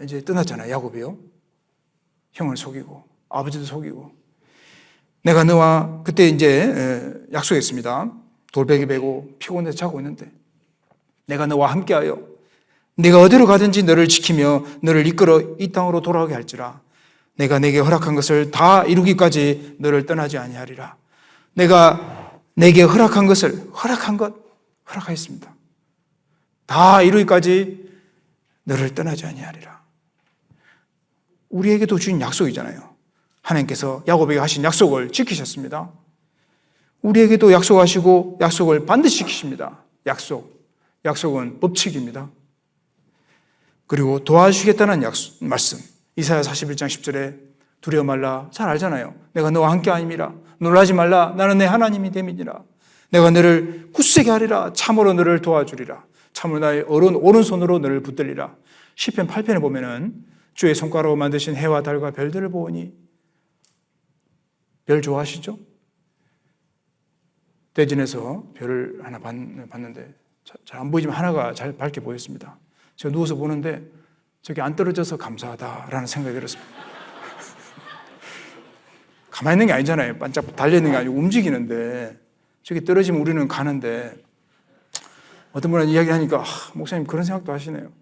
이제 떠났잖아요. 야곱이요. 형을 속이고 아버지도 속이고. 내가 너와 그때 이제 약속했습니다. 돌베개 베고 피곤해서 자고 있는데 내가 너와 함께하여 내가 어디로 가든지 너를 지키며 너를 이끌어 이 땅으로 돌아오게 할지라. 내가 내게 허락한 것을 다 이루기까지 너를 떠나지 아니하리라. 내가 내게 허락한 것을 허락하였습니다. 다 이루기까지 너를 떠나지 아니하리라. 우리에게도 주신 약속이잖아요. 하나님께서 야곱에게 하신 약속을 지키셨습니다. 우리에게도 약속하시고 약속을 반드시 지키십니다. 약속은 법칙입니다. 그리고 도와주시겠다는 말씀. 이사야 41장 10절에 두려워 말라. 잘 알잖아요. 내가 너와 함께 아님이라. 놀라지 말라. 나는 내 하나님이 됨이니라. 내가 너를 굳세게 하리라. 참으로 너를 도와주리라. 참으로 나의 오른손으로 너를 붙들리라. 시편 8편에 보면은 주의 손가락으로 만드신 해와 달과 별들을 보니. 별 좋아하시죠? 대진에서 별을 하나 봤는데 잘 안 보이지만 하나가 잘 밝게 보였습니다. 제가 누워서 보는데 저게 안 떨어져서 감사하다라는 생각이 들었습니다. 가만히 있는 게 아니잖아요. 반짝 달려있는 게 아니고 움직이는데 저기 떨어지면 우리는 가는데 어떤 분은 이야기하니까 목사님 그런 생각도 하시네요.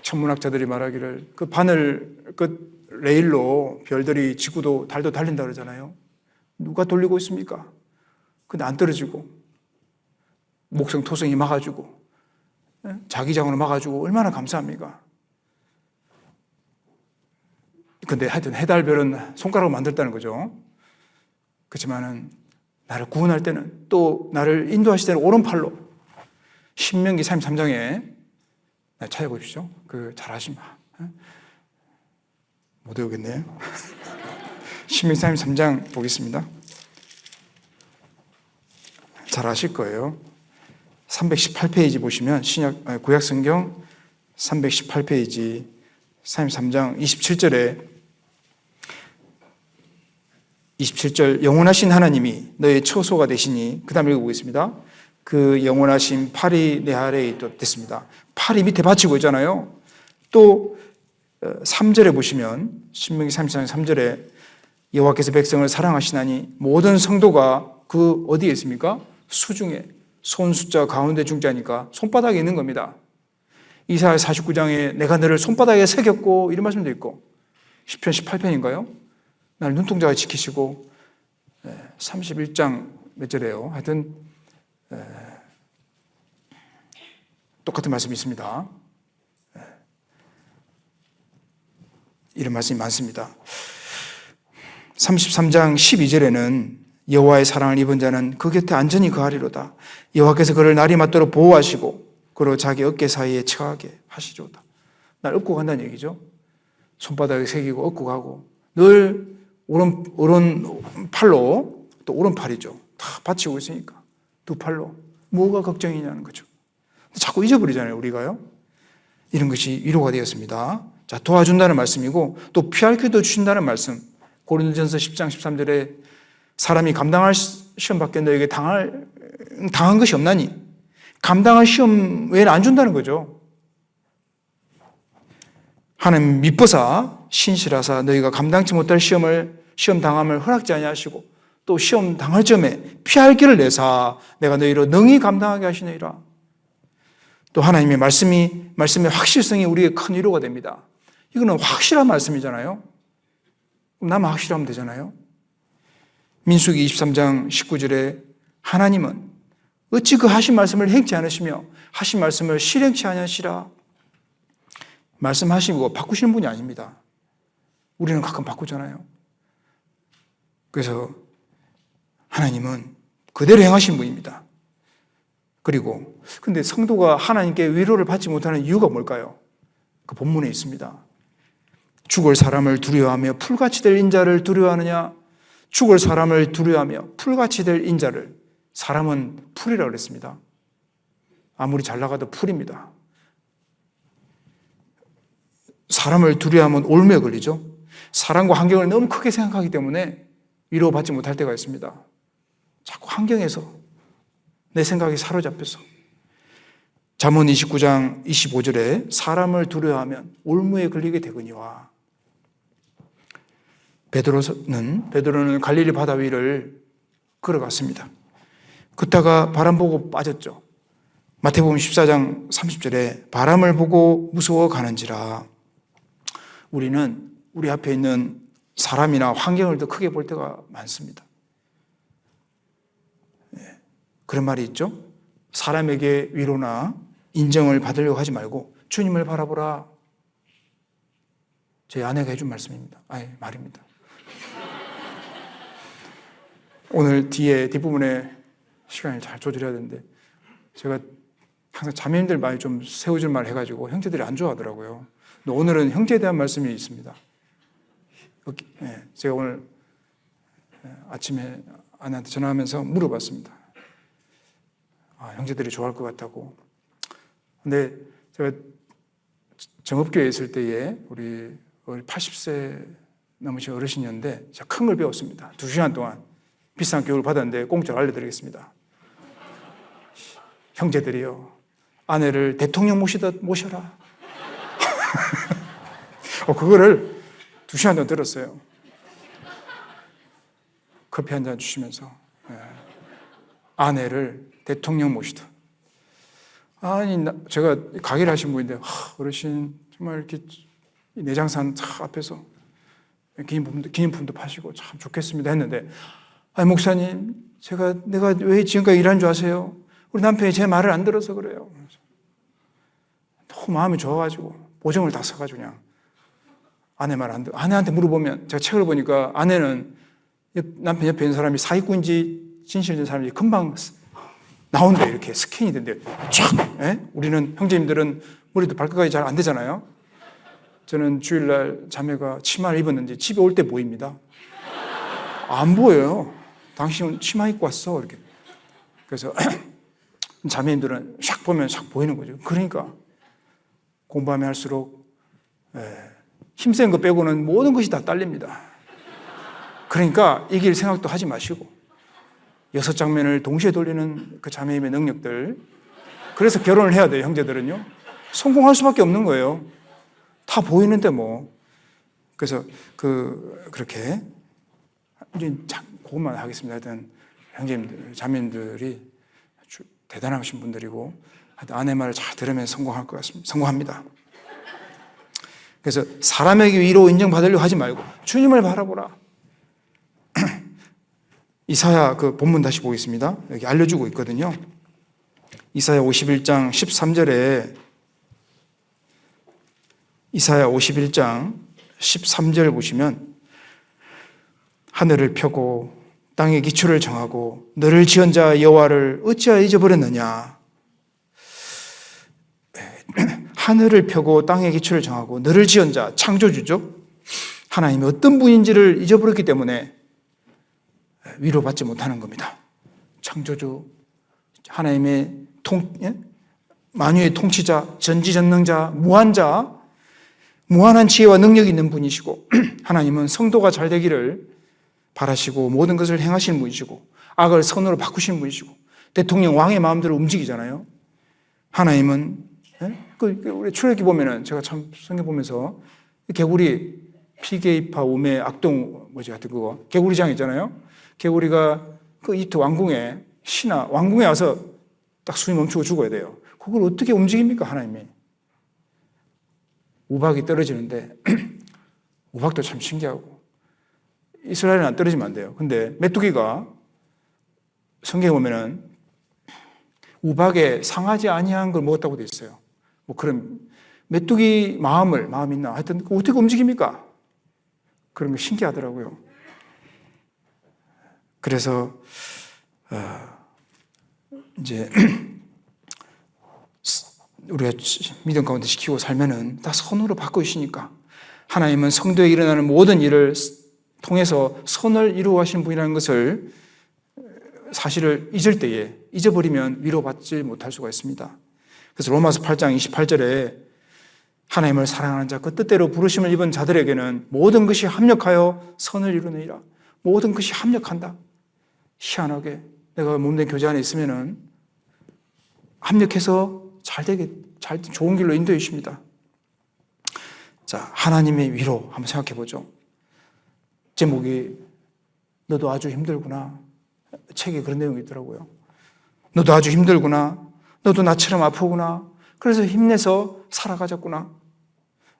천문학자들이 말하기를 그 바늘 끝 레일로 별들이 지구도 달도 달린다 그러잖아요. 누가 돌리고 있습니까? 근데 안 떨어지고 목성 토성이 막아주고 자기장으로 막아주고 얼마나 감사합니까? 근데 하여튼 해달별은 손가락으로 만들었다는 거죠. 그렇지만은 나를 구원할 때는 또 나를 인도하실 때는 오른팔로 신명기 33장에 찾아보십시오. 그 잘하시마. 못 외우겠네요. 신명기 33장 보겠습니다. 잘 아실 거예요. 318페이지 보시면 구약 성경 318페이지 33장 27절 영원하신 하나님이 너의 처소가 되시니 그 다음 읽어보겠습니다. 그 영원하신 팔이 내 아래에 있도록 됐습니다. 팔이 밑에 받치고 있잖아요. 또 3절에 보시면 신명기 33장 3절에 여호와께서 백성을 사랑하시나니 모든 성도가 그 어디에 있습니까? 수중에 손 숫자 가운데 중자니까 손바닥에 있는 겁니다. 이사야 49장에 내가 너를 손바닥에 새겼고 이런 말씀도 있고 시편 18편인가요? 나를 눈동자가 지키시고 31장 몇 절이에요? 하여튼 똑같은 말씀이 있습니다. 이런 말씀이 많습니다. 33장 12절에는 여호와의 사랑을 입은 자는 그 곁에 안전히 거하리로다. 여호와께서 그를 날이 맞도록 보호하시고 그로 자기 어깨 사이에 처하게 하시리로다. 날 업고 간다는 얘기죠. 손바닥에 새기고 업고 가고 늘 오른팔로 또 오른팔이죠. 다 받치고 있으니까 두 팔로 뭐가 걱정이냐는 거죠. 자꾸 잊어버리잖아요, 우리가요. 이런 것이 위로가 되었습니다. 자, 도와준다는 말씀이고 또 피할 길도 주신다는 말씀. 고린도전서 10장 13절에 사람이 감당할 시험 밖에 너에게 당한 것이 없나니 감당할 시험 외에는 안 준다는 거죠. 하나님 미뻐사 신실하사 너희가 감당치 못할 시험 당함을 허락지 아니하시고 또 시험 당할 점에 피할 길을 내사 내가 너희로 능히 감당하게 하시느니라. 또 하나님의 말씀의 확실성이 우리의 큰 위로가 됩니다. 이거는 확실한 말씀이잖아요. 그럼 나만 확실하면 되잖아요. 민수기 23장 19절에 하나님은 어찌 그 하신 말씀을 행치 않으시며 하신 말씀을 실행치 아니하시라. 말씀하시고 바꾸시는 분이 아닙니다. 우리는 가끔 바꾸잖아요. 그래서 하나님은 그대로 행하신 분입니다. 그리고 근데 성도가 하나님께 위로를 받지 못하는 이유가 뭘까요? 그 본문에 있습니다. 죽을 사람을 두려워하며 풀같이 될 인자를 두려워하느냐? 죽을 사람을 두려워하며 풀같이 될 인자를. 사람은 풀이라고 그랬습니다. 아무리 잘 나가도 풀입니다. 사람을 두려워하면 올무에 걸리죠. 사람과 환경을 너무 크게 생각하기 때문에 위로받지 못할 때가 있습니다. 자꾸 환경에서 내 생각이 사로잡혀서. 잠언 29장 25절에 사람을 두려워하면 올무에 걸리게 되거니와. 베드로는 갈릴리 바다 위를 걸어갔습니다. 걷다가 바람 보고 빠졌죠. 마태복음 14장 30절에 바람을 보고 무서워 가는지라. 우리는 우리 앞에 있는 사람이나 환경을 더 크게 볼 때가 많습니다. 그런 말이 있죠. 사람에게 위로나 인정을 받으려고 하지 말고 주님을 바라보라. 제 아내가 해준 말씀입니다. 말입니다. 오늘 뒷부분에 시간을 잘 조절해야 되는데 제가 항상 자매님들 많이 좀 세워줄 말 해가지고 형제들이 안 좋아하더라고요. 근데 오늘은 형제에 대한 말씀이 있습니다. 제가 오늘 아침에 아내한테 전화하면서 물어봤습니다. 형제들이 좋아할 것 같다고. 근데 제가 정읍교회에 있을 때에 우리 80세 넘으신 어르신이었는데 제가 큰 걸 배웠습니다. 2시간 동안 비싼 교육을 받았는데 공짜로 알려드리겠습니다. 형제들이요, 아내를 대통령 모시듯 모셔라. 그거를 2시간 정도 들었어요. 커피 한 잔 주시면서. 아내를 대통령 모시듯. 아니, 제가 가게를 하신 분인데, 어르신, 정말 이렇게 내장산 앞에서 기념품도 파시고 참 좋겠습니다 했는데, 아니, 목사님, 내가 왜 지금까지 일한 줄 아세요? 우리 남편이 제 말을 안 들어서 그래요. 너무 마음이 좋아가지고, 보정을 다 써가지고 그냥. 아내 말 안 듣고, 아내한테 물어보면, 제가 책을 보니까 아내는 남편 옆에 있는 사람이 사기꾼인지 진실된 사람인지 금방 나온대, 이렇게 스캔이 된대요. 촥! 예? 우리는 형제님들은 머리도 발끝까지 잘 안 되잖아요. 저는 주일날 자매가 치마를 입었는지 집에 올 때 보입니다. 안 보여요. 당신은 치마 입고 왔어. 이렇게. 그래서 자매님들은 샥 보면 샥 보이는 거죠. 그러니까 공부하면 할수록 힘센 거 빼고는 모든 것이 다 딸립니다. 그러니까 이길 생각도 하지 마시고 6장면을 동시에 돌리는 그 자매님의 능력들, 그래서 결혼을 해야 돼요. 형제들은요. 성공할 수밖에 없는 거예요. 다 보이는데 뭐. 그래서 그렇게 이제 그것만 하겠습니다. 하여튼 형제님들, 자매님들이 아주 대단하신 분들이고 아내 말을 잘 들으면 성공할 것 같습니다. 성공합니다. 그래서 사람에게 위로 인정받으려고 하지 말고 주님을 바라보라. 이사야 그 본문 다시 보겠습니다. 여기 알려주고 있거든요. 이사야 51장 13절에 이사야 51장 13절 보시면 하늘을 펴고 땅의 기초를 정하고 너를 지은 자 여호와를 어찌하여 잊어버렸느냐. 하늘을 펴고 땅의 기초를 정하고 너를 지은 자, 창조주죠. 하나님이 어떤 분인지를 잊어버렸기 때문에 위로받지 못하는 겁니다. 창조주, 하나님의 만유의 통치자, 전지전능자, 무한자, 무한한 지혜와 능력이 있는 분이시고 하나님은 성도가 잘 되기를 바라시고 모든 것을 행하시는 분이시고 악을 선으로 바꾸시는 분이시고 대통령 왕의 마음대로 움직이잖아요. 하나님은 우리 출애굽기 보면은 제가 참 성경 보면서 개구리 피게이파 우메 악동 하여튼 그거 개구리장 있잖아요. 개구리가 그 이트 왕궁에 왕궁에 와서 딱 숨이 멈추고 죽어야 돼요. 그걸 어떻게 움직입니까 하나님이? 우박이 떨어지는데 우박도 참 신기하고 이스라엘은 안 떨어지면 안 돼요. 근데 메뚜기가 성경에 보면은 우박에 상하지 아니한 걸 먹었다고 돼 있어요. 뭐 그런 메뚜기 마음이 있나? 하여튼 어떻게 움직입니까? 그런 거 신기하더라고요. 그래서 이제 우리가 믿음 가운데 지키고 살면은 다 선으로 바꾸시니까 하나님은 성도에 일어나는 모든 일을 통해서 선을 이루어 가시는 분이라는 것을 사실을 잊어버리면 위로받지 못할 수가 있습니다. 그래서 로마서 8장 28절에 하나님을 사랑하는 자, 그 뜻대로 부르심을 입은 자들에게는 모든 것이 합력하여 선을 이루느니라. 모든 것이 합력한다. 희한하게 내가 몸된 교제 안에 있으면은 합력해서 좋은 길로 인도해 주십니다. 자, 하나님의 위로 한번 생각해 보죠. 제목이 너도 아주 힘들구나. 책에 그런 내용이 있더라고요. 너도 아주 힘들구나. 너도 나처럼 아프구나. 그래서 힘내서 살아가자꾸나.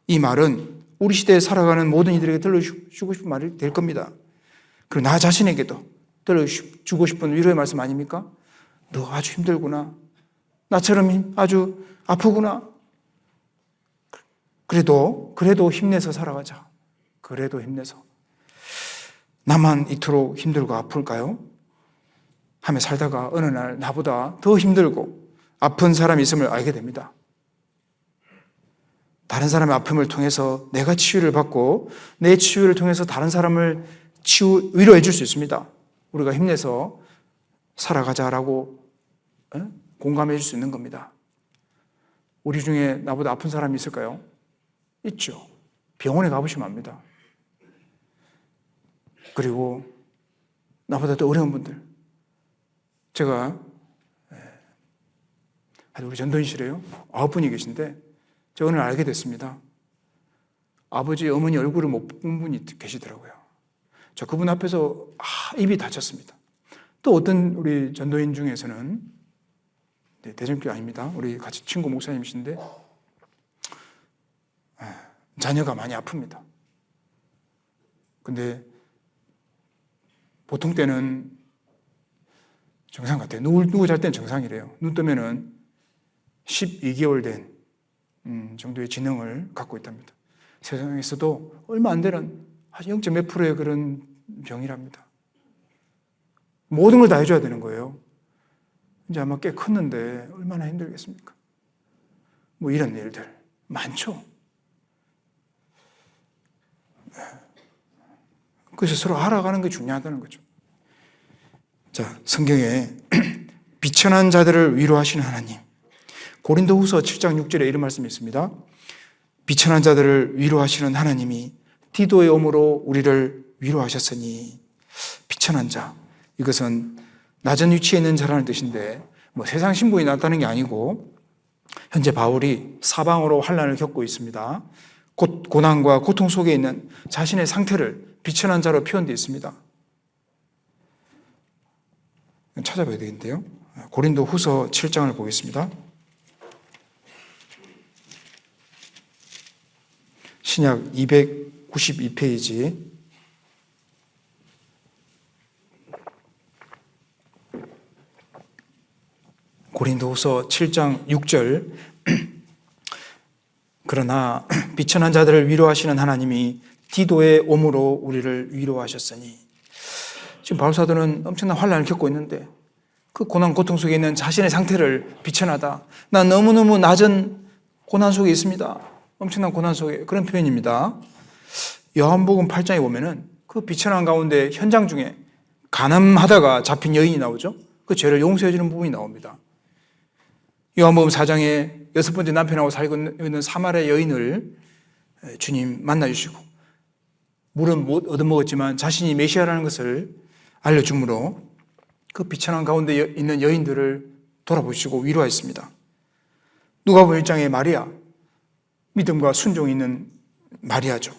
이 말은 우리 시대에 살아가는 모든 이들에게 들려주고 싶은 말이 될 겁니다. 그리고 나 자신에게도 들려주고 싶은 위로의 말씀 아닙니까? 너 아주 힘들구나. 나처럼 아주 아프구나. 그래도 힘내서 살아가자. 그래도 힘내서. 나만 이토록 힘들고 아플까요? 하며 살다가 어느 날 나보다 더 힘들고 아픈 사람이 있음을 알게 됩니다. 다른 사람의 아픔을 통해서 내가 치유를 받고 내 치유를 통해서 다른 사람을 위로해 줄 수 있습니다. 우리가 힘내서 살아가자라고 공감해 줄 수 있는 겁니다. 우리 중에 나보다 아픈 사람이 있을까요? 있죠. 병원에 가보시면 압니다. 그리고 나보다 더 어려운 분들. 제가 우리 전도인실에요 9분이 계신데 제가 오늘 알게 됐습니다. 아버지, 어머니 얼굴을 못 본 분이 계시더라고요. 저 그분 앞에서 입이 다쳤습니다. 또 어떤 우리 전도인 중에서는, 대전교회 아닙니다. 우리 같이 친구 목사님이신데 자녀가 많이 아픕니다. 근데 보통 때는 정상 같아요. 누구 잘 때는 정상이래요. 눈 뜨면은 12개월 된 정도의 지능을 갖고 있답니다. 세상에서도 얼마 안 되는 한 0. 몇 %의 그런 병이랍니다. 모든 걸 다 해줘야 되는 거예요. 이제 아마 꽤 컸는데 얼마나 힘들겠습니까? 뭐 이런 일들 많죠. 그래서 서로 알아가는 게 중요하다는 거죠. 자, 성경에 비천한 자들을 위로하시는 하나님. 고린도후서 7장 6절에 이런 말씀이 있습니다. 비천한 자들을 위로하시는 하나님이 디도의 오므로 우리를 위로하셨으니. 비천한 자, 이것은 낮은 위치에 있는 자라는 뜻인데 뭐 세상 신분이 낮다는 게 아니고 현재 바울이 사방으로 환난을 겪고 있습니다. 고난과 고통 속에 있는 자신의 상태를 비천한 자로 표현되어 있습니다. 찾아봐야 되겠는데요. 고린도 후서 7장을 보겠습니다. 신약 292페이지. 고린도후서 7장 6절. 그러나 비천한 자들을 위로하시는 하나님이 디도의 오므로 우리를 위로하셨으니. 지금 바울 사도는 엄청난 환난을 겪고 있는데 그 고난 고통 속에 있는 자신의 상태를 비천하다. 난 너무너무 낮은 고난 속에 있습니다. 엄청난 고난 속에, 그런 표현입니다. 요한복음 8장에 보면은 그 비천한 가운데 현장 중에 간암하다가 잡힌 여인이 나오죠. 그 죄를 용서해 주는 부분이 나옵니다. 요한복음 4장에 6번째 남편하고 살고 있는 사마리아 여인을 주님 만나주시고 물은 못 얻어먹었지만 자신이 메시아라는 것을 알려주므로 그 비천한 가운데 있는 여인들을 돌아보시고 위로하였습니다. 누가복음 1장에 마리아, 믿음과 순종이 있는 마리아죠.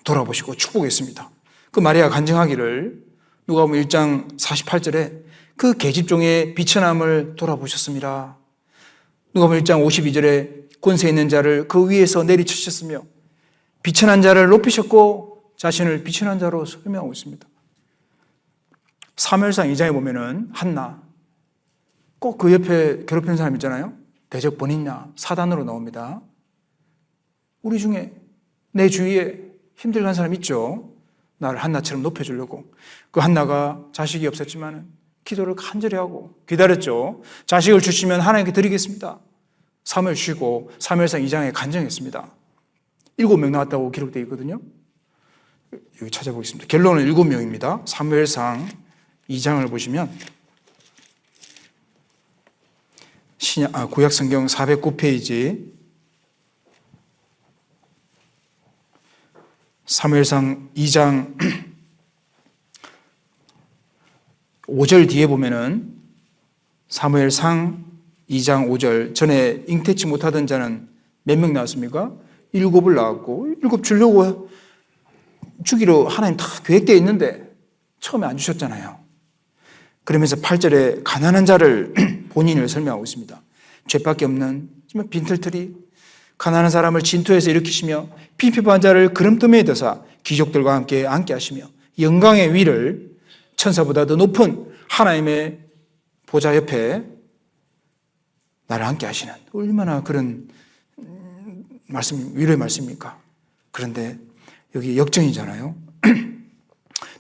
돌아보시고 축복했습니다. 그 마리아가 간증하기를 누가복음 1장 48절에 그 계집종의 비천함을 돌아보셨습니다. 누가복음 1장 52절에 권세 있는 자를 그 위에서 내리치셨으며 비천한 자를 높이셨고 자신을 비천한 자로 설명하고 있습니다. 사무엘상 2장에 보면은 한나, 꼭 그 옆에 괴롭히는 사람 있잖아요. 대적 번인냐, 사단으로 나옵니다. 우리 중에 내 주위에 힘들어하는 사람 있죠. 나를 한나처럼 높여주려고. 그 한나가 자식이 없었지만 기도를 간절히 하고 기다렸죠. 자식을 주시면 하나님께 드리겠습니다. 사무엘 쉬고 사무엘상 2장에 간증했습니다. 7명 나왔다고 기록되어 있거든요. 여기 찾아보겠습니다. 결론은 7명입니다. 사무엘상 2장을 보시면 구약성경 409페이지 사무엘상 2장 5절 뒤에 보면은 사무엘상 2장 5절 전에 잉태치 못하던 자는 몇 명 나왔습니까? 7을 낳았고 7 주려고 주기로 하나님 다 계획되어 있는데 처음에 안 주셨잖아요. 그러면서 8절에 가난한 자를 본인을 설명하고 있습니다. 죄밖에 없는 빈털터리 가난한 사람을 진토에서 일으키시며 피폐한 자를 그름더미에 드사 귀족들과 함께 앉게 하시며 영광의 위를 천사보다 더 높은 하나님의 보좌 옆에 나를 앉게 하시는, 얼마나 그런 말씀, 위로의 말씀입니까? 그런데 여기 역정이잖아요.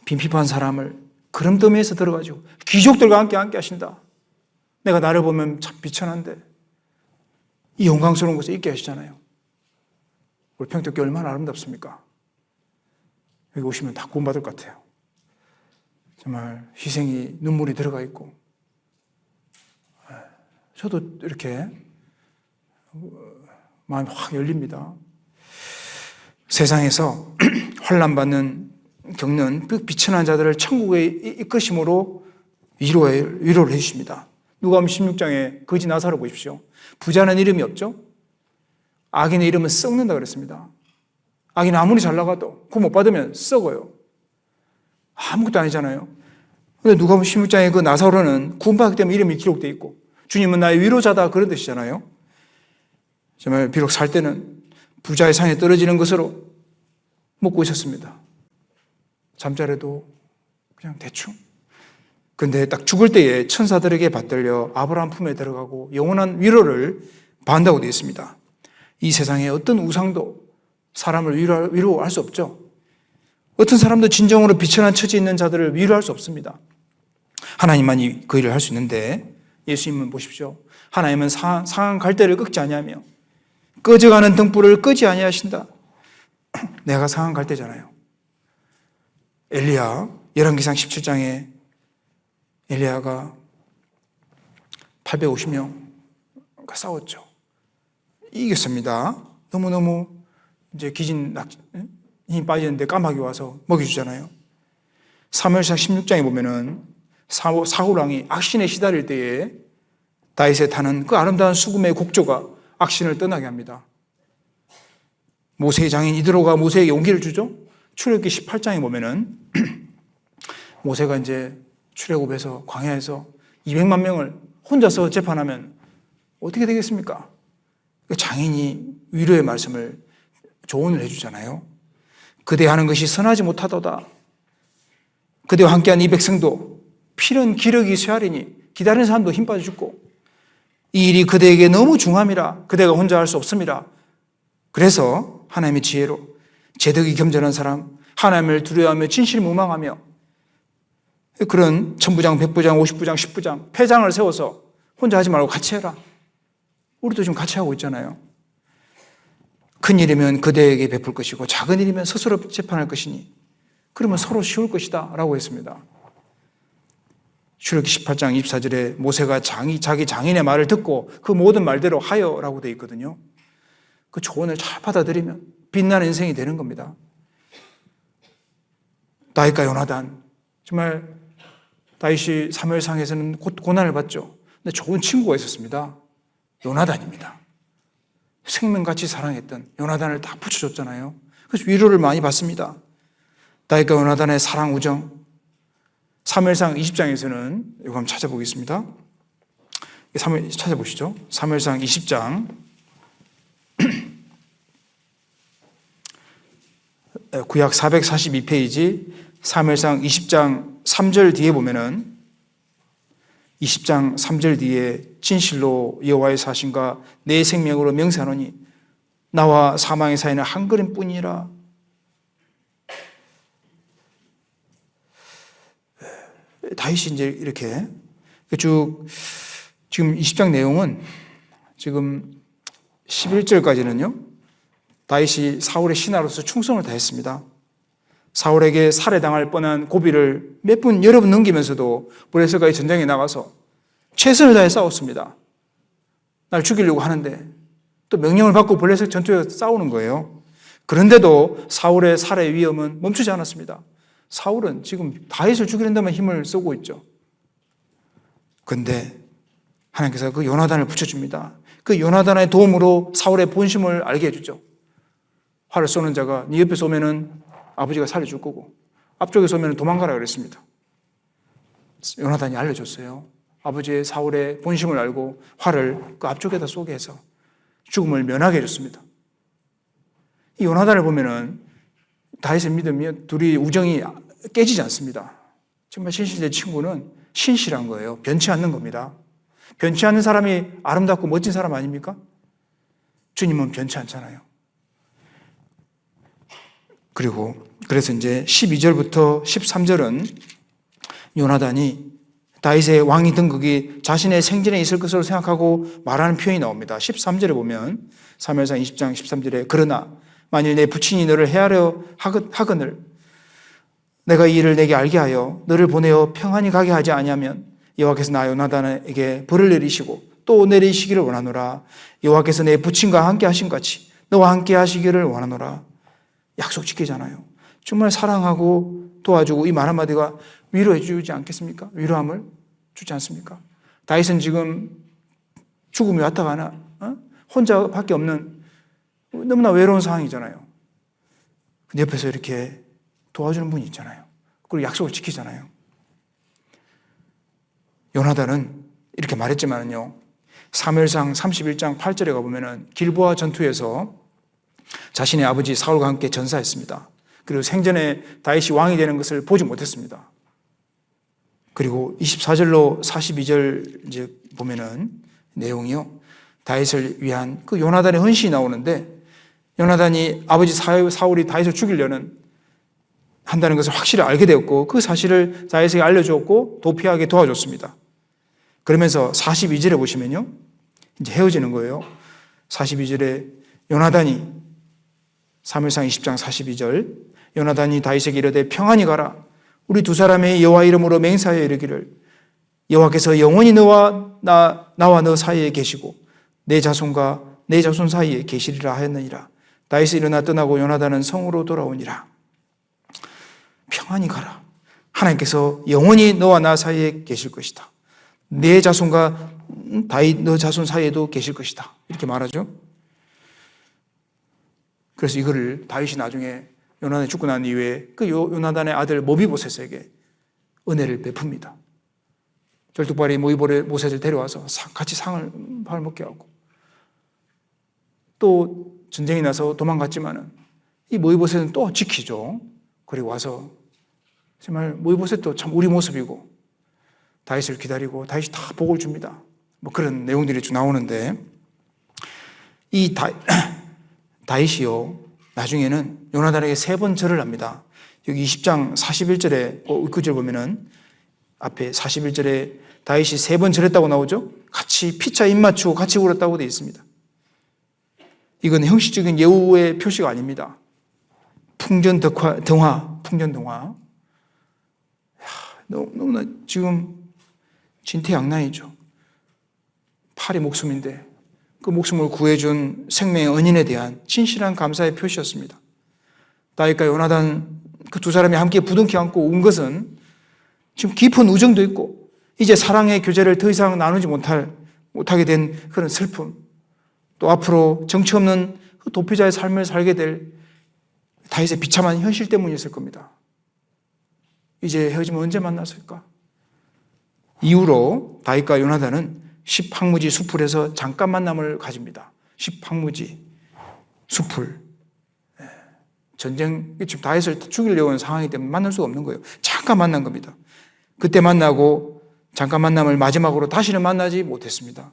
빈핍한 사람을 그름더미에서 들어가지고 귀족들과 함께 앉게 하신다. 내가 나를 보면 참 비천한데 이 영광스러운 곳에 있게 하시잖아요. 우리 평택교회 얼마나 아름답습니까? 여기 오시면 다 구원받을 것 같아요. 정말 희생이, 눈물이 들어가 있고, 저도 이렇게 마음이 확 열립니다. 세상에서 환난받는, 겪는 그 비천한 자들을 천국에 이끄심으로 위로를 해주십니다. 누가복음 16장에 거지 나사로 보십시오. 부자는 이름이 없죠. 악인의 이름은 썩는다 그랬습니다. 아기는 아무리 잘 나가도 구원 못 받으면 썩어요. 아무것도 아니잖아요. 근데 누가복음 16장에 그 나사로는 구원받기 때문에 이름이 기록되어 있고 주님은 나의 위로자다 그런 뜻이잖아요. 정말 비록 살 때는 부자의 상에 떨어지는 것으로 먹고 있었습니다. 잠자리도 그냥 대충. 근데 딱 죽을 때에 천사들에게 받들려 아브라함 품에 들어가고 영원한 위로를 받는다고 되어 있습니다. 이 세상에 어떤 우상도 사람을 위로할 수 없죠. 어떤 사람도 진정으로 비천한 처지에 있는 자들을 위로할 수 없습니다. 하나님만이 그 일을 할 수 있는데 예수님은 보십시오. 하나님은 상한 갈대를 꺾지 아니하며 꺼져가는 등불을 끄지 아니하신다. 내가 상한 갈대잖아요. 엘리야 열왕기상 17장에 엘리야가 850명과 싸웠죠. 이겼습니다. 너무너무 이제 힘이 빠지는데 까마귀 와서 먹여주잖아요. 사무엘상 16장에 보면은 사울 왕이 악신에 시달릴 때에 다윗에 타는 그 아름다운 수금의 곡조가 악신을 떠나게 합니다. 모세의 장인 이드로가 모세에게 용기를 주죠. 출애굽기 18장에 보면은 모세가 이제 출애굽해서 광야에서 200만 명을 혼자서 재판하면 어떻게 되겠습니까? 장인이 위로의 말씀을 조언을 해주잖아요. 그대 하는 것이 선하지 못하도다. 그대와 함께한 이 백성도 필은 기력이 쇠하리니 기다리는 사람도 힘 빠져 죽고 이 일이 그대에게 너무 중함이라 그대가 혼자 할 수 없음이라. 그래서 하나님의 지혜로 제덕이 겸손한 사람, 하나님을 두려워하며 진실무망하며 그런 천부장, 백부장, 50부장, 10부장, 패장을 세워서 혼자 하지 말고 같이 해라. 우리도 지금 같이 하고 있잖아요. 큰 일이면 그대에게 베풀 것이고 작은 일이면 스스로 재판할 것이니 그러면 서로 쉬울 것이다 라고 했습니다. 출애굽기 18장 24절에 모세가 자기 장인의 말을 듣고 그 모든 말대로 하여라고 되어 있거든요. 그 조언을 잘 받아들이면 빛나는 인생이 되는 겁니다. 다윗과 요나단, 정말 다윗이 사무엘상에서는 고난을 받죠. 근데 좋은 친구가 있었습니다. 요나단입니다. 생명같이 사랑했던 요나단을 다 붙여줬잖아요. 그래서 위로를 많이 받습니다. 다윗과 요나단의 사랑 우정. 사무엘상 20장에서는 이거 한번 찾아보겠습니다. 찾아보시죠. 사무엘상 20장 구약 442페이지 사무엘상 20장 3절 뒤에 보면은 20장 3절 뒤에 진실로 여호와의 사신과 내 생명으로 명세하노니 나와 사망의 사이는 한 걸음뿐이라. 다윗이 이제 이렇게 쭉 지금 20장 내용은 지금 11절까지는요. 다윗이 사울의 신하로서 충성을 다했습니다. 사울에게 살해당할 뻔한 고비를 여러 번 넘기면서도 블레셋과의 전쟁에 나가서 최선을 다해 싸웠습니다. 날 죽이려고 하는데 또 명령을 받고 블레셋 전투에서 싸우는 거예요. 그런데도 사울의 살해 위험은 멈추지 않았습니다. 사울은 지금 다윗을 죽이는 데만 힘을 쓰고 있죠. 그런데 하나님께서 그 요나단을 붙여줍니다. 그 요나단의 도움으로 사울의 본심을 알게 해주죠. 활을 쏘는 자가 네 옆에 쏘면은 아버지가 살려줄 거고 앞쪽에 쏘면 도망가라 그랬습니다. 요나단이 알려줬어요. 아버지의 사울의 본심을 알고 활을 그 앞쪽에다 쏘게 해서 죽음을 면하게 해줬습니다. 이 요나단을 보면은 다윗을 믿으면 둘이 우정이 깨지지 않습니다. 정말 신실의 친구는 신실한 거예요. 변치 않는 겁니다. 변치 않는 사람이 아름답고 멋진 사람 아닙니까? 주님은 변치 않잖아요. 그래서 이제 12절부터 13절은 요나단이 다윗의 왕위 등극이 자신의 생전에 있을 것으로 생각하고 말하는 표현이 나옵니다. 13절에 보면 사무엘상 20장 13절에 그러나 만일 내 부친이 너를 해하려 하거늘 내가 이 일을 내게 알게 하여 너를 보내어 평안히 가게 하지 아니하면 여호와께서 나 요나단에게 벌을 내리시고 또 내리시기를 원하노라. 여호와께서 내 부친과 함께 하신 같이 너와 함께 하시기를 원하노라. 약속 지키잖아요. 정말 사랑하고 도와주고 이 말 한마디가 위로해 주지 않겠습니까? 위로함을 주지 않습니까? 다윗은 지금 죽음이 왔다 가나 혼자밖에 없는 너무나 외로운 상황이잖아요. 옆에서 이렇게 도와주는 분이 있잖아요. 그리고 약속을 지키잖아요. 요나단은 이렇게 말했지만요, 사무엘상 31장 8절에 가보면은 길보아 전투에서 자신의 아버지 사울과 함께 전사했습니다. 그리고 생전에 다윗이 왕이 되는 것을 보지 못했습니다. 그리고 24절로 42절 이제 보면은 내용이요, 다윗을 위한 그 요나단의 헌신이 나오는데, 요나단이 아버지 사울이 다윗을 죽이려는 한다는 것을 확실히 알게 되었고, 그 사실을 다윗에게 알려주었고 도피하게 도와줬습니다. 그러면서 42절에 보시면요, 이제 헤어지는 거예요. 42절에 요나단이, 사무엘상 20장 42절, 요나단이 다윗에게 이르되 평안히 가라. 우리 두 사람의 여호와 이름으로 맹세하여 이르기를 여호와께서 영원히 나와 너 사이에 계시고 내 자손과 내 자손 사이에 계시리라 하였느니라. 다윗이 일어나 떠나고 요나단은 성으로 돌아오니라. 평안히 가라. 하나님께서 영원히 너와 나 사이에 계실 것이다. 내 자손과 다윗 너 자손 사이에도 계실 것이다. 이렇게 말하죠. 그래서 이거를 다윗이 나중에 요나단이 죽고 난 이후에 그 요나단의 아들 모비보셋에게 은혜를 베풉니다. 절뚝발이 모비보셋을 데려와서 같이 밥을 먹게 하고, 또 전쟁이 나서 도망갔지만은 이 모비보셋은 또 지키죠. 그리고 와서 정말 모비보셋도 참 우리 모습이고 다윗을 기다리고 다윗이 다 복을 줍니다. 뭐 그런 내용들이 쭉 나오는데, 이 다윗이요, 나중에는 요나단에게 3번 절을 합니다. 여기 20장 41절에 그 절 보면은 앞에 41절에 다윗이 3번 절했다고 나오죠. 같이 피차 입 맞추고 같이 울었다고 되어 있습니다. 이건 형식적인 예우의 표시가 아닙니다. 풍전등화. 너무나 지금 진퇴양난이죠. 팔이 목숨인데 그 목숨을 구해준 생명의恩인에 대한 진실한 감사의 표시였습니다. 다윗과 요나단 그 두 사람이 함께 부둥켜 안고 운 것은 지금 깊은 우정도 있고 이제 사랑의 교제를 더 이상 나누지 못하게 된 그런 슬픔, 또 앞으로 정치 없는 그 도피자의 삶을 살게 될 다윗의 비참한 현실 때문이었을 겁니다. 이제 헤어지면 언제 만났을까? 이후로 다윗과 요나단은 십항무지 수풀에서 잠깐 만남을 가집니다. 십항무지 수풀. 전쟁, 지금 다윗을 죽이려고 하는 상황이기 때문에 만날 수가 없는 거예요. 잠깐 만난 겁니다. 그때 만나고 잠깐 만남을 마지막으로 다시는 만나지 못했습니다.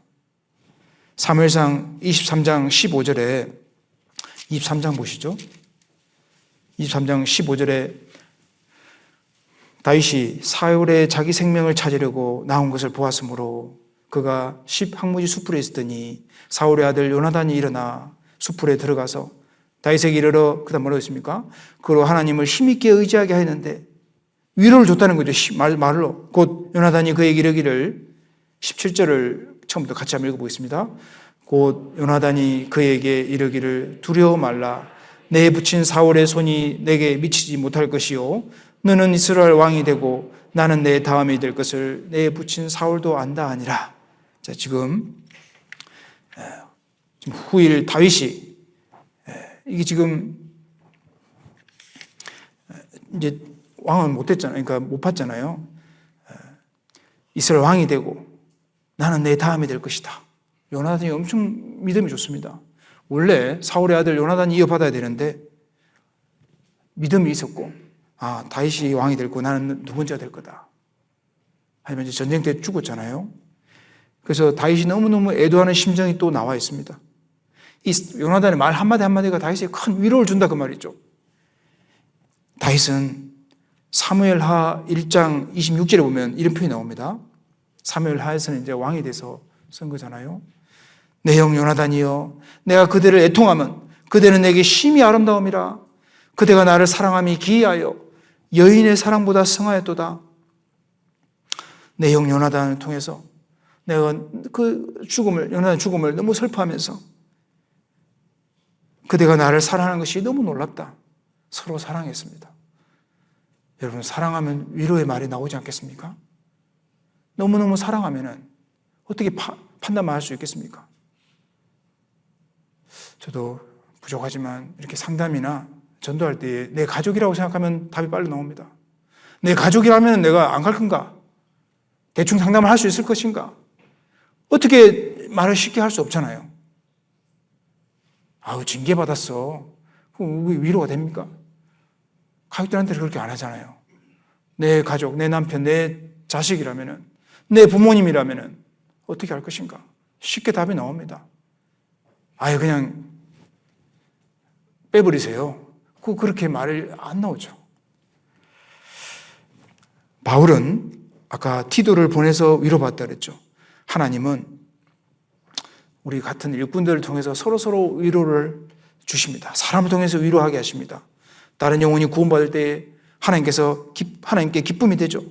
사무엘상 23장 15절에 23장 보시죠. 23장 15절에 다윗이 사울의 자기 생명을 찾으려고 나온 것을 보았으므로 그가 십항무지 수풀에 있었더니 사울의 아들 요나단이 일어나 수풀에 들어가서 다윗에게 이르러, 그 다음 뭐라고 했습니까? 그로 하나님을 힘있게 의지하게 하였는데 위로를 줬다는 거죠. 말로. 곧 요나단이 그에게 이르기를, 17절을 처음부터 같이 한번 읽어보겠습니다. 곧 요나단이 그에게 이르기를 두려워 말라. 내 붙인 사울의 손이 내게 미치지 못할 것이요 너는 이스라엘 왕이 되고 나는 내 다음이 될 것을 내 붙인 사울도 안다 하니라. 자, 지금 후일 다윗이 이게 지금 이제 왕은 못했잖아요. 그러니까 못 봤잖아요. 이스라엘 왕이 되고 나는 내 다음이 될 것이다. 요나단이 엄청 믿음이 좋습니다. 원래 사울의 아들 요나단이 이어받아야 되는데 믿음이 있었고, 다윗이 왕이 될 거고 나는 두 번째가 될 거다. 하지만 이제 전쟁 때 죽었잖아요. 그래서 다윗이 너무너무 애도하는 심정이 또 나와 있습니다. 이 요나단의 말 한마디 한마디가 다윗에게 큰 위로를 준다 그 말이죠. 다윗은 사무엘하 1장 26절에 보면 이런 표현이 나옵니다. 사무엘하에서는 이제 왕이 돼서 쓴 거잖아요. 내 형 요나단이여, 내가 그대를 애통하면 그대는 내게 심히 아름다움이라. 그대가 나를 사랑함이 기이하여 여인의 사랑보다 성하였도다. 내 형 요나단을 통해서 내가 그 요나단의 죽음을 너무 슬퍼하면서 그대가 나를 사랑하는 것이 너무 놀랍다. 서로 사랑했습니다. 여러분, 사랑하면 위로의 말이 나오지 않겠습니까? 너무너무 사랑하면은 어떻게 판단만 할 수 있겠습니까? 저도 부족하지만 이렇게 상담이나 전도할 때 내 가족이라고 생각하면 답이 빨리 나옵니다. 내 가족이라면 내가 안 갈 건가? 대충 상담을 할 수 있을 것인가? 어떻게 말을 쉽게 할 수 없잖아요. 아우, 징계받았어. 그럼 위로가 됩니까? 가족들한테 그렇게 안 하잖아요. 내 가족, 내 남편, 내 자식이라면은, 내 부모님이라면은 어떻게 할 것인가? 쉽게 답이 나옵니다. 아예 그냥 빼버리세요. 그렇게 말이 안 나오죠. 바울은 아까 티도를 보내서 위로받다 그랬죠. 하나님은 우리 같은 일꾼들을 통해서 서로 위로를 주십니다. 사람을 통해서 위로하게 하십니다. 다른 영혼이 구원받을 때 하나님께 기쁨이 되죠.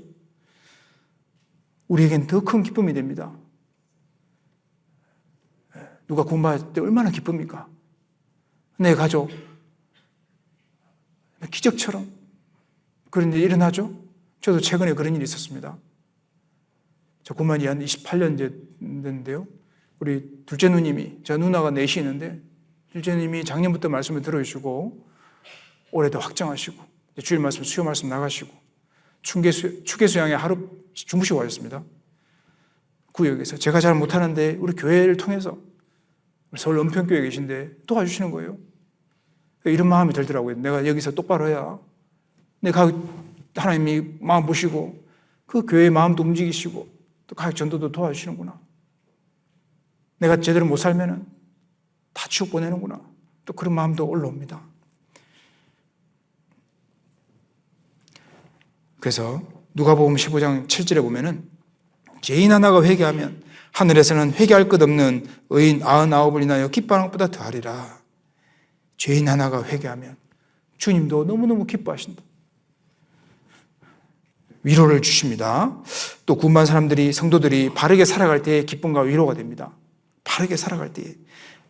우리에겐 더 큰 기쁨이 됩니다. 누가 구원받을 때 얼마나 기쁩니까? 내 가족, 기적처럼 그런 일이 일어나죠. 저도 최근에 그런 일이 있었습니다. 저 구원받은 지 한 28년 됐는데요. 우리 둘째 누님이, 저 누나가 넷이 있는데 둘째 누님이 작년부터 말씀을 들어주시고 올해도 확정하시고 주일 말씀, 수요 말씀 나가시고 축계 수양에 하루 주무시고 가셨습니다. 구역에서. 제가 잘 못하는데 우리 교회를 통해서 서울 은평교회에 계신데 도와주시는 거예요. 이런 마음이 들더라고요. 내가 여기서 똑바로 해야 내가 하나님이 마음 보시고 그 교회의 마음도 움직이시고 또 가족 전도도 도와주시는구나. 내가 제대로 못 살면은 다 지옥 보내는구나. 또 그런 마음도 올라옵니다. 그래서 누가복음 15장 7절에 보면은 죄인 하나가 회개하면 하늘에서는 회개할 것 없는 의인 99을 인하여 기뻐하는 것보다 더하리라. 죄인 하나가 회개하면 주님도 너무너무 기뻐하신다. 위로를 주십니다. 또 구원받은 사람들이, 성도들이 바르게 살아갈 때의 기쁨과 위로가 됩니다. 바르게 살아갈 때에.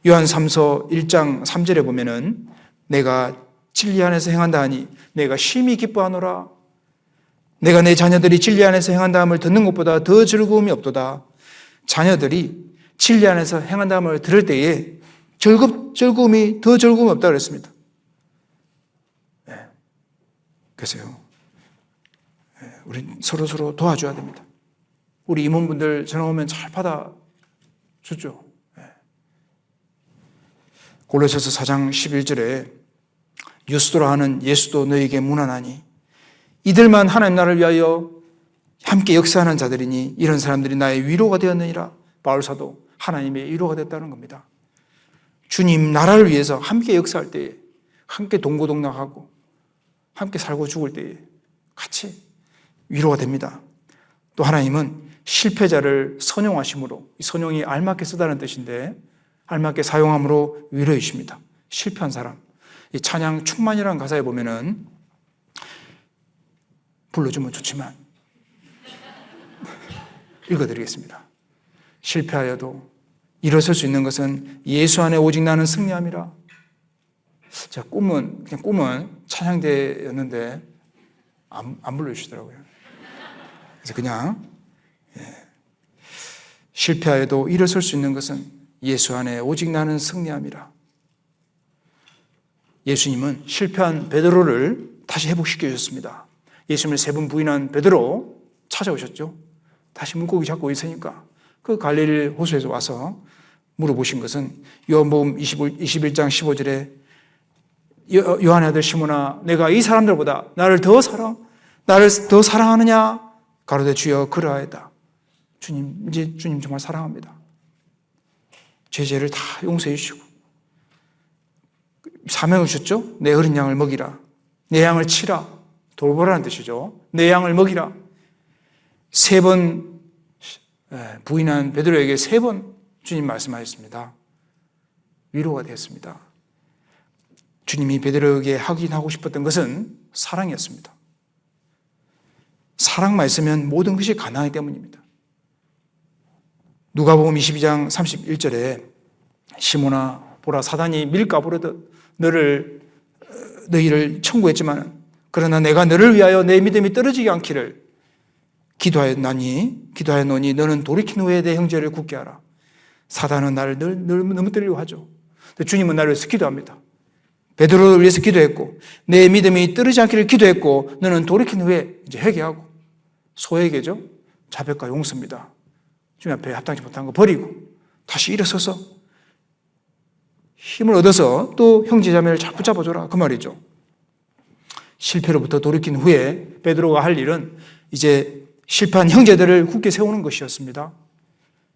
요한 3서 1장 3절에 보면은 내가 진리 안에서 행한다 하니 내가 심히 기뻐하노라. 내가 내 자녀들이 진리 안에서 행한다 함을 듣는 것보다 더 즐거움이 없도다. 자녀들이 진리 안에서 행한다 함을 들을 때에 즐거움이 더 즐거움이 없다 그랬습니다. 네. 그래서요. 우리 서로 도와줘야 됩니다. 우리 임원분들 전화 오면 잘 받아주죠. 네. 골로새서 4장 11절에 유스도라 하는 예수도 너에게 문안하니 이들만 하나님 나라를 위하여 함께 역사하는 자들이니 이런 사람들이 나의 위로가 되었느니라. 바울 사도 하나님의 위로가 됐다는 겁니다. 주님 나라를 위해서 함께 역사할 때에 함께 동고동락하고 함께 살고 죽을 때에 같이 위로가 됩니다. 또 하나님은 실패자를 선용하심으로, 이 선용이 알맞게 쓰다는 뜻인데 알맞게 사용함으로 위로해 주십니다. 실패한 사람. 이 찬양 충만이라는 가사에 보면은 불러주면 좋지만 읽어드리겠습니다. 실패하여도 일어설 수 있는 것은 예수 안에 오직 나는 승리함이라. 자, 꿈은 찬양대였는데 안 불러주시더라고요. 그래서 그냥 실패하여도 일어설 수 있는 것은 예수 안에 오직 나는 승리함이라. 예수님은 실패한 베드로를 다시 회복시켜 주셨습니다. 예수님을 3번 부인한 베드로 찾아오셨죠. 다시 물고기 잡고 있으니까 그 갈릴리 호수에서 와서 물어보신 것은 요한복음 21장 15절에 요한의 아들 시몬아 내가 이 사람들보다 나를 더 사랑하느냐? 가로되 주여 그러하였다. 주님, 이제 주님 정말 사랑합니다. 죄를 다 용서해 주시고 사명을 주셨죠. 내 어린 양을 먹이라. 내 양을 치라. 돌보라는 뜻이죠. 내 양을 먹이라. 3번 부인한 베드로에게 3번 주님 말씀하셨습니다. 위로가 되었습니다. 주님이 베드로에게 확인하고 싶었던 것은 사랑이었습니다. 사랑만 있으면 모든 것이 가능하기 때문입니다. 누가복음 22장 31절에 시몬아 보라 사단이 밀가 부르듯 너희를 청구했지만 그러나 내가 너를 위하여 내 믿음이 떨어지지 않기를 기도하였노니 너는 돌이킨 후에 내 형제를 굳게 하라. 사단은 나를 늘 넘어뜨리려고 하죠. 주님은 나를 위해서 기도합니다. 베드로를 위해서 기도했고 내 믿음이 떨어지지 않기를 기도했고 너는 돌이킨 후에 이제 회개하고 소회개죠. 자백과 용서입니다. 주님 앞에 합당치 못한 거 버리고 다시 일어서서 힘을 얻어서 또 형제자매를 잘 붙잡아줘라 그 말이죠. 실패로부터 돌이킨 후에 베드로가 할 일은 이제 실패한 형제들을 굳게 세우는 것이었습니다.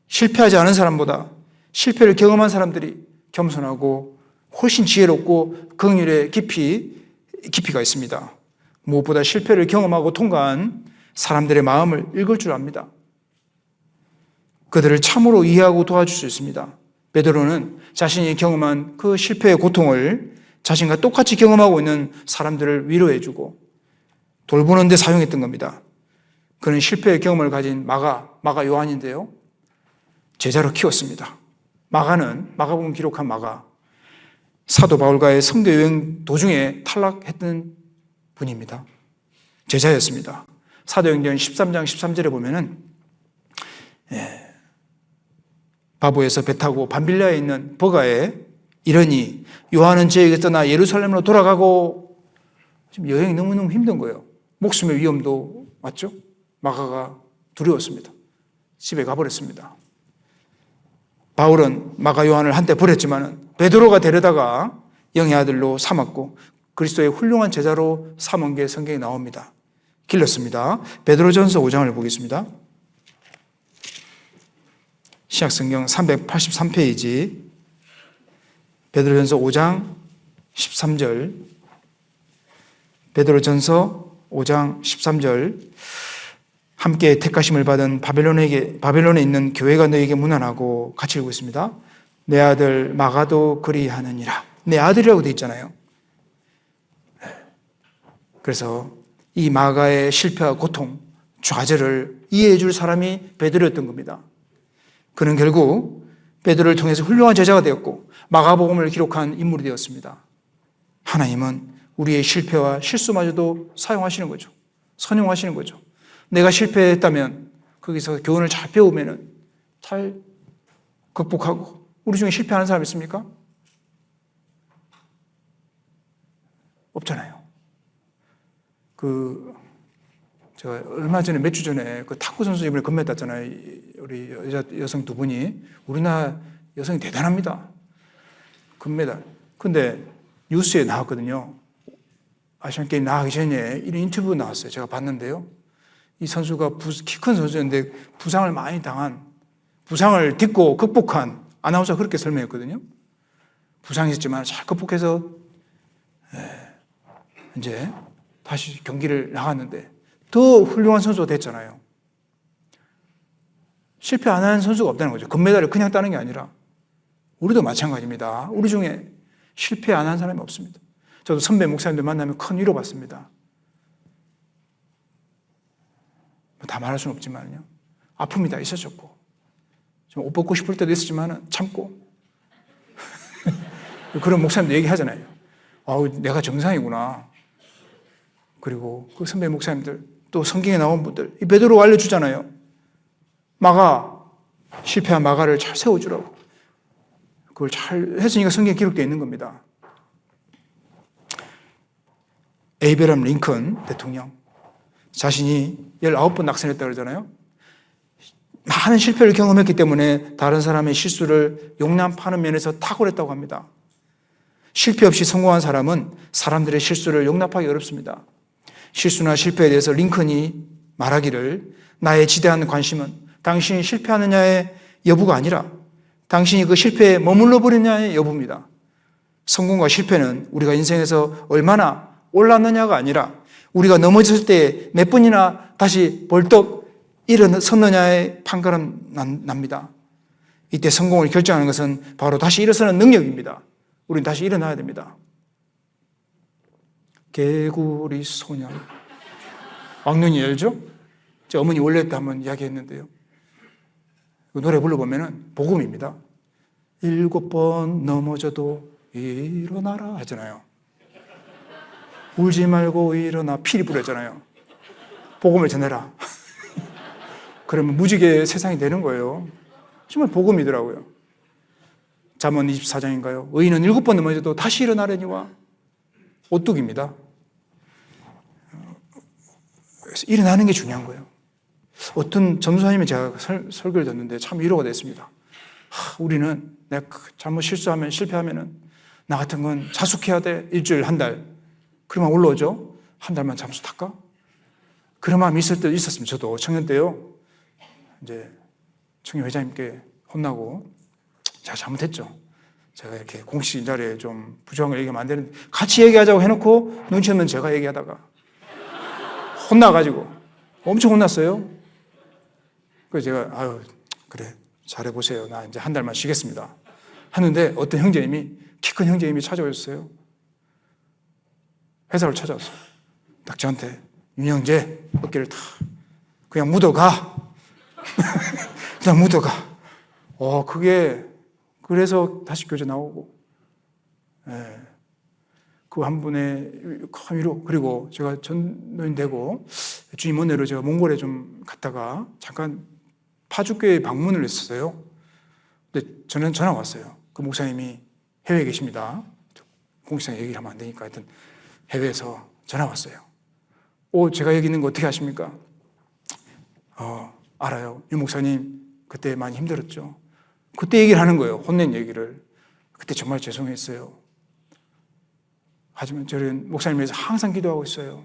실패하지 않은 사람보다 실패를 경험한 사람들이 겸손하고 훨씬 지혜롭고 긍휼의 깊이가 있습니다. 무엇보다 실패를 경험하고 통과한 사람들의 마음을 읽을 줄 압니다. 그들을 참으로 이해하고 도와줄 수 있습니다. 베드로는 자신이 경험한 그 실패의 고통을 자신과 똑같이 경험하고 있는 사람들을 위로해주고 돌보는 데 사용했던 겁니다. 그는 실패의 경험을 가진 마가 요한인데요. 제자로 키웠습니다. 마가복음 기록한 마가, 사도 바울과의 선교 여행 도중에 탈락했던 분입니다. 제자였습니다. 사도행전 13장 13절에 보면은 바보에서 배 타고 밤빌라에 있는 버가에 이러니 요한은 저에게 떠나 예루살렘으로 돌아가고 지금 여행이 너무너무 힘든 거예요. 목숨의 위험도 맞죠? 마가가 두려웠습니다. 집에 가버렸습니다. 바울은 마가 요한을 한때 버렸지만 베드로가 데려다가 영의 아들로 삼았고 그리스도의 훌륭한 제자로 삼은 게 성경에 나옵니다. 길렀습니다. 베드로전서 5장을 보겠습니다. 신약성경 383페이지 베드로전서 5장 13절 베드로전서 5장 13절 함께 택하심을 받은 바벨론에 있는 교회가 너에게 문안하고 같이 읽고 있습니다. 내 아들 마가도 그리하느니라. 내 아들이라고 되어 있잖아요. 그래서 이 마가의 실패와 고통, 좌절을 이해해 줄 사람이 베드로였던 겁니다. 그는 결국 베드로를 통해서 훌륭한 제자가 되었고 마가복음을 기록한 인물이 되었습니다. 하나님은 우리의 실패와 실수마저도 사용하시는 거죠. 선용하시는 거죠. 내가 실패했다면 거기서 교훈을 잘 배우면 잘 극복하고 우리 중에 실패하는 사람 있습니까? 없잖아요. 제가 얼마 전에 몇 주 전에 그 탁구 선수 이번에 금메달 땄잖아요. 우리 여성 두 분이. 우리나라 여성이 대단합니다. 금메달. 근데 뉴스에 나왔거든요. 아시안게임 나가기 전에 이런 인터뷰 나왔어요. 제가 봤는데요. 이 선수가 키 큰 선수였는데 부상을 많이 당한, 부상을 딛고 극복한 아나운서가 그렇게 설명했거든요. 부상했지만 잘 극복해서 이제 다시 경기를 나갔는데 더 훌륭한 선수가 됐잖아요. 실패 안 하는 선수가 없다는 거죠. 금메달을 그냥 따는 게 아니라 우리도 마찬가지입니다. 우리 중에 실패 안 한 사람이 없습니다. 저도 선배 목사님들 만나면 큰 위로 받습니다. 다 말할 수는 없지만요. 아픔이 다 있었었고 좀 옷 벗고 싶을 때도 있었지만 참고 그런 목사님도 얘기하잖아요. 내가 정상이구나. 그리고 그 선배 목사님들 또 성경에 나온 분들 이 베드로가 알려주잖아요. 실패한 마가를 잘 세워주라고. 그걸 잘 했으니까 성경에 기록되어 있는 겁니다. 에이브러함 링컨 대통령 자신이 19번 낙선했다고 그러잖아요. 많은 실패를 경험했기 때문에 다른 사람의 실수를 용납하는 면에서 탁월했다고 합니다. 실패 없이 성공한 사람은 사람들의 실수를 용납하기 어렵습니다. 실수나 실패에 대해서 링컨이 말하기를 나의 지대한 관심은 당신이 실패하느냐의 여부가 아니라 당신이 그 실패에 머물러 버리느냐의 여부입니다. 성공과 실패는 우리가 인생에서 얼마나 올랐느냐가 아니라 우리가 넘어졌을 때 몇 번이나 다시 벌떡 일어섰느냐의 판가름 납니다. 이때 성공을 결정하는 것은 바로 다시 일어서는 능력입니다. 우리는 다시 일어나야 됩니다. 개구리 소년. 왕눈이 알죠? 제 어머니 원래 때 한번 이야기했는데요. 그 노래 불러보면 복음입니다. 7번 넘어져도 일어나라 하잖아요. 울지 말고 일어나 피리 부르잖아요. 복음을 전해라. 그러면 무지개 세상이 되는 거예요. 정말 복음이더라고요. 잠언 24장인가요? 의인은 7번 넘어져도 다시 일어나려니와 오뚝입니다. 그래서 일어나는 게 중요한 거예요. 어떤 전도사님이 제가 설교를 듣는데 참 위로가 됐습니다. 우리는 내가 잘못 실수하면 실패하면은 나 같은 건 자숙해야 돼. 일주일 한 달. 그러면 올라오죠. 한 달만 잠수 탈까? 그런 마음이 있을 때 있었습니다. 저도 청년 때요. 이제 청년 회장님께 혼나고 제가 잘못했죠. 제가 이렇게 공식 자리에 좀 부정한 걸 얘기하면 안 되는데 같이 얘기하자고 해놓고 눈치 없는 제가 얘기하다가 혼나가지고 엄청 혼났어요. 그래서 제가 아유 그래 잘해보세요. 나 이제 한 달만 쉬겠습니다. 하는데 어떤 형제님이 키 큰 형제님이 찾아오셨어요. 회사를 찾아왔어요. 딱 저한테 윤형제 어깨를 탁 그냥 묻어가. 그냥 묻어가. 그게 그래서 다시 교제 나오고 그 한 분의 큰 위로. 그리고 제가 전도인 되고 주임 은혜로 제가 몽골에 좀 갔다가 잠깐 파주교회 방문을 했었어요. 근데 저는 전화 왔어요. 그 목사님이 해외에 계십니다. 공식상 얘기를 하면 안 되니까 하여튼 해외에서 전화 왔어요. 제가 여기 있는 거 어떻게 아십니까? 알아요. 유 목사님 그때 많이 힘들었죠. 그때 얘기를 하는 거예요. 혼낸 얘기를. 그때 정말 죄송했어요. 하지만 저는 목사님 위해서 항상 기도하고 있어요.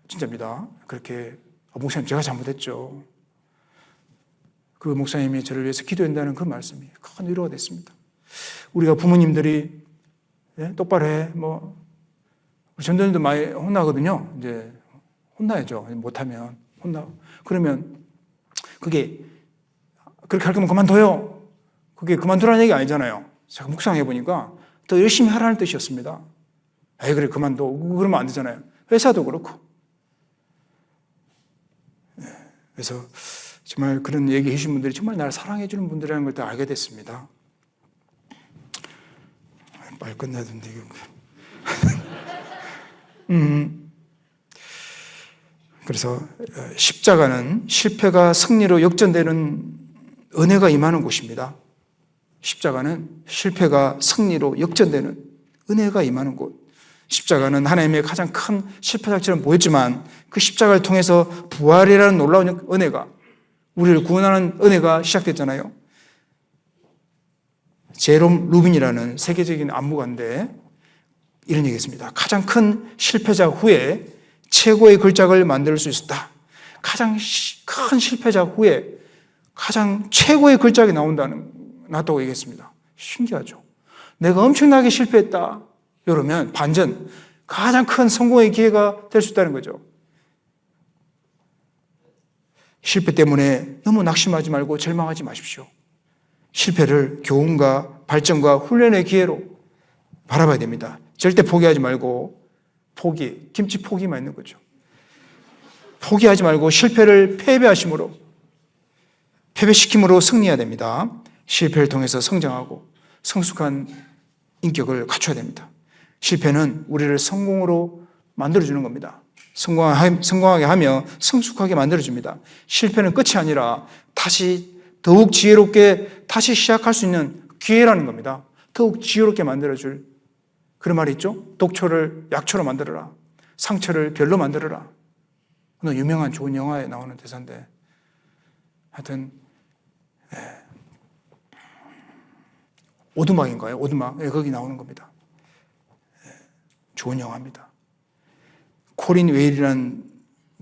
진짜입니다. 그렇게 목사님 제가 잘못했죠. 그 목사님이 저를 위해서 기도한다는 그 말씀이 큰 위로가 됐습니다. 우리가 부모님들이 똑바로 해. 우리 전도님도 많이 혼나거든요. 이제 혼나야죠. 못하면 혼나고. 그러면 그게 그렇게 할 거면 그만둬요. 그게 그만두라는 얘기 아니잖아요. 제가 묵상해 보니까 더 열심히 하라는 뜻이었습니다. 그래 그만둬. 그러면 안 되잖아요. 회사도 그렇고. 그래서 정말 그런 얘기 해주신 분들이 정말 나를 사랑해 주는 분들이라는 걸 또 알게 됐습니다. 빨리 끝내야 되는데 이거. 그래서 십자가는 실패가 승리로 역전되는 은혜가 임하는 곳입니다. 십자가는 실패가 승리로 역전되는 은혜가 임하는 곳. 십자가는 하나님의 가장 큰 실패작처럼 보였지만 그 십자가를 통해서 부활이라는 놀라운 은혜가, 우리를 구원하는 은혜가 시작됐잖아요. 제롬 루빈이라는 세계적인 안무가인데 이런 얘기했습니다. 가장 큰 실패작 후에 최고의 걸작을 만들 수 있었다. 가장 큰 실패작 후에 가장 최고의 걸작이 나왔다고 얘기했습니다. 신기하죠. 내가 엄청나게 실패했다. 이러면 반전, 가장 큰 성공의 기회가 될 수 있다는 거죠. 실패 때문에 너무 낙심하지 말고 절망하지 마십시오. 실패를 교훈과 발전과 훈련의 기회로 바라봐야 됩니다. 절대 포기하지 말고 김치 포기만 있는 거죠. 포기하지 말고 실패를 패배시킴으로 승리해야 됩니다. 실패를 통해서 성장하고 성숙한 인격을 갖춰야 됩니다. 실패는 우리를 성공으로 만들어주는 겁니다. 성공하게 하며 성숙하게 만들어줍니다. 실패는 끝이 아니라 다시 더욱 지혜롭게 다시 시작할 수 있는 기회라는 겁니다. 더욱 지혜롭게 만들어줄 그런 말이 있죠. 독초를 약초로 만들어라. 상처를 별로 만들어라. 유명한 좋은 영화에 나오는 대사인데 하여튼 오두막인가요? 오두막. 거기 나오는 겁니다. 좋은 영화입니다. 코린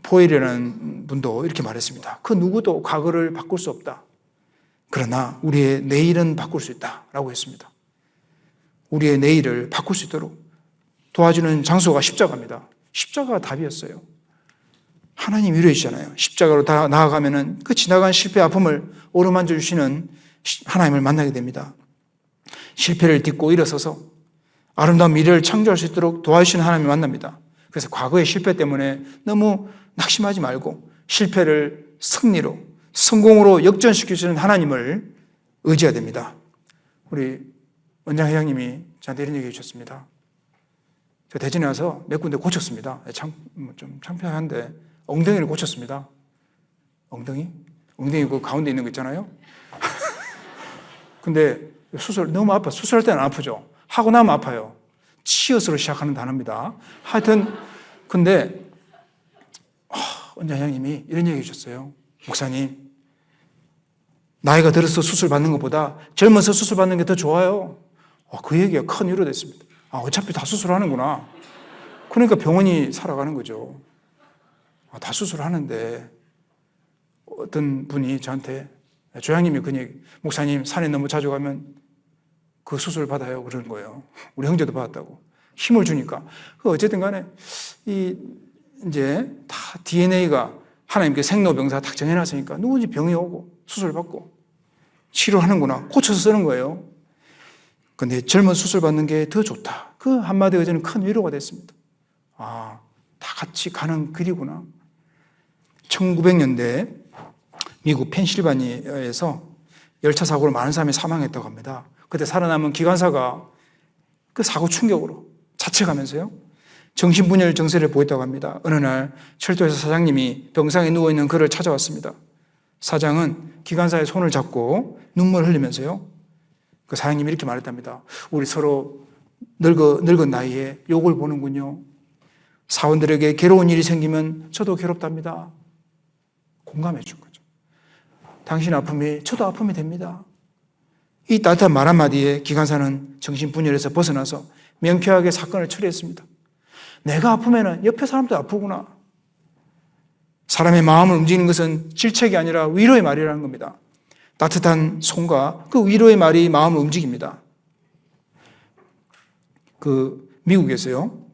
포엘이라는 분도 이렇게 말했습니다. 그 누구도 과거를 바꿀 수 없다. 그러나 우리의 내일은 바꿀 수 있다라고 했습니다. 우리의 내일을 바꿀 수 있도록 도와주는 장소가 십자가입니다. 십자가가 답이었어요. 하나님 위로해 주시잖아요. 십자가로 다 나아가면은 그 지나간 실패 아픔을 어루만져 주시는 하나님을 만나게 됩니다. 실패를 딛고 일어서서 아름다운 미래를 창조할 수 있도록 도와주시는 하나님을 만납니다. 그래서 과거의 실패 때문에 너무 낙심하지 말고 실패를 승리로, 성공으로 역전시켜주시는 하나님을 의지해야 됩니다. 우리 원장 회장님이 저한테 이런 얘기 해주셨습니다. 저 대전에 와서 몇 군데 고쳤습니다. 좀 창피한데 엉덩이를 고쳤습니다. 엉덩이 그 가운데 있는 거 있잖아요. 근데 수술 너무 아파. 수술할 때는 안 아프죠. 하고 나면 아파요. 치엇으로 시작하는 단어입니다. 하여튼 근데 원장님이 이런 얘기 해주셨어요. 목사님, 나이가 들어서 수술 받는 것보다 젊어서 수술 받는 게 더 좋아요. 그 얘기가 큰 위로 됐습니다. 어차피 다 수술하는구나. 그러니까 병원이 살아가는 거죠. 다 수술하는데 어떤 분이 저한테 조양님이 그 얘기, 목사님 산에 너무 자주 가면 그 수술 받아요. 그러는 거예요. 우리 형제도 받았다고. 힘을 주니까. 어쨌든 간에 이제 다 DNA가 하나님께 생로병사 딱 정해놨으니까 누구든지 병이 오고 수술받고 치료하는구나. 고쳐서 쓰는 거예요. 근데 젊은 수술 받는 게 더 좋다. 그 한마디가 저는 큰 위로가 됐습니다. 다 같이 가는 길이구나. 1900년대 미국 펜실바니아에서 열차 사고로 많은 사람이 사망했다고 합니다. 그때 살아남은 기관사가 그 사고 충격으로 자책하면서요, 정신분열 증세를 보였다고 합니다. 어느 날 철도에서 사장님이 병상에 누워있는 그를 찾아왔습니다. 사장은 기관사의 손을 잡고 눈물을 흘리면서요, 그 사장님이 이렇게 말했답니다. 우리 서로 늙은 나이에 욕을 보는군요. 사원들에게 괴로운 일이 생기면 저도 괴롭답니다. 공감해 준 거죠. 당신 아픔이 저도 아픔이 됩니다. 이 따뜻한 말 한마디에 기관사는 정신분열에서 벗어나서 명쾌하게 사건을 처리했습니다. 내가 아프면 옆에 사람도 아프구나. 사람의 마음을 움직이는 것은 질책이 아니라 위로의 말이라는 겁니다. 따뜻한 손과 그 위로의 말이 마음을 움직입니다. 미국에서요,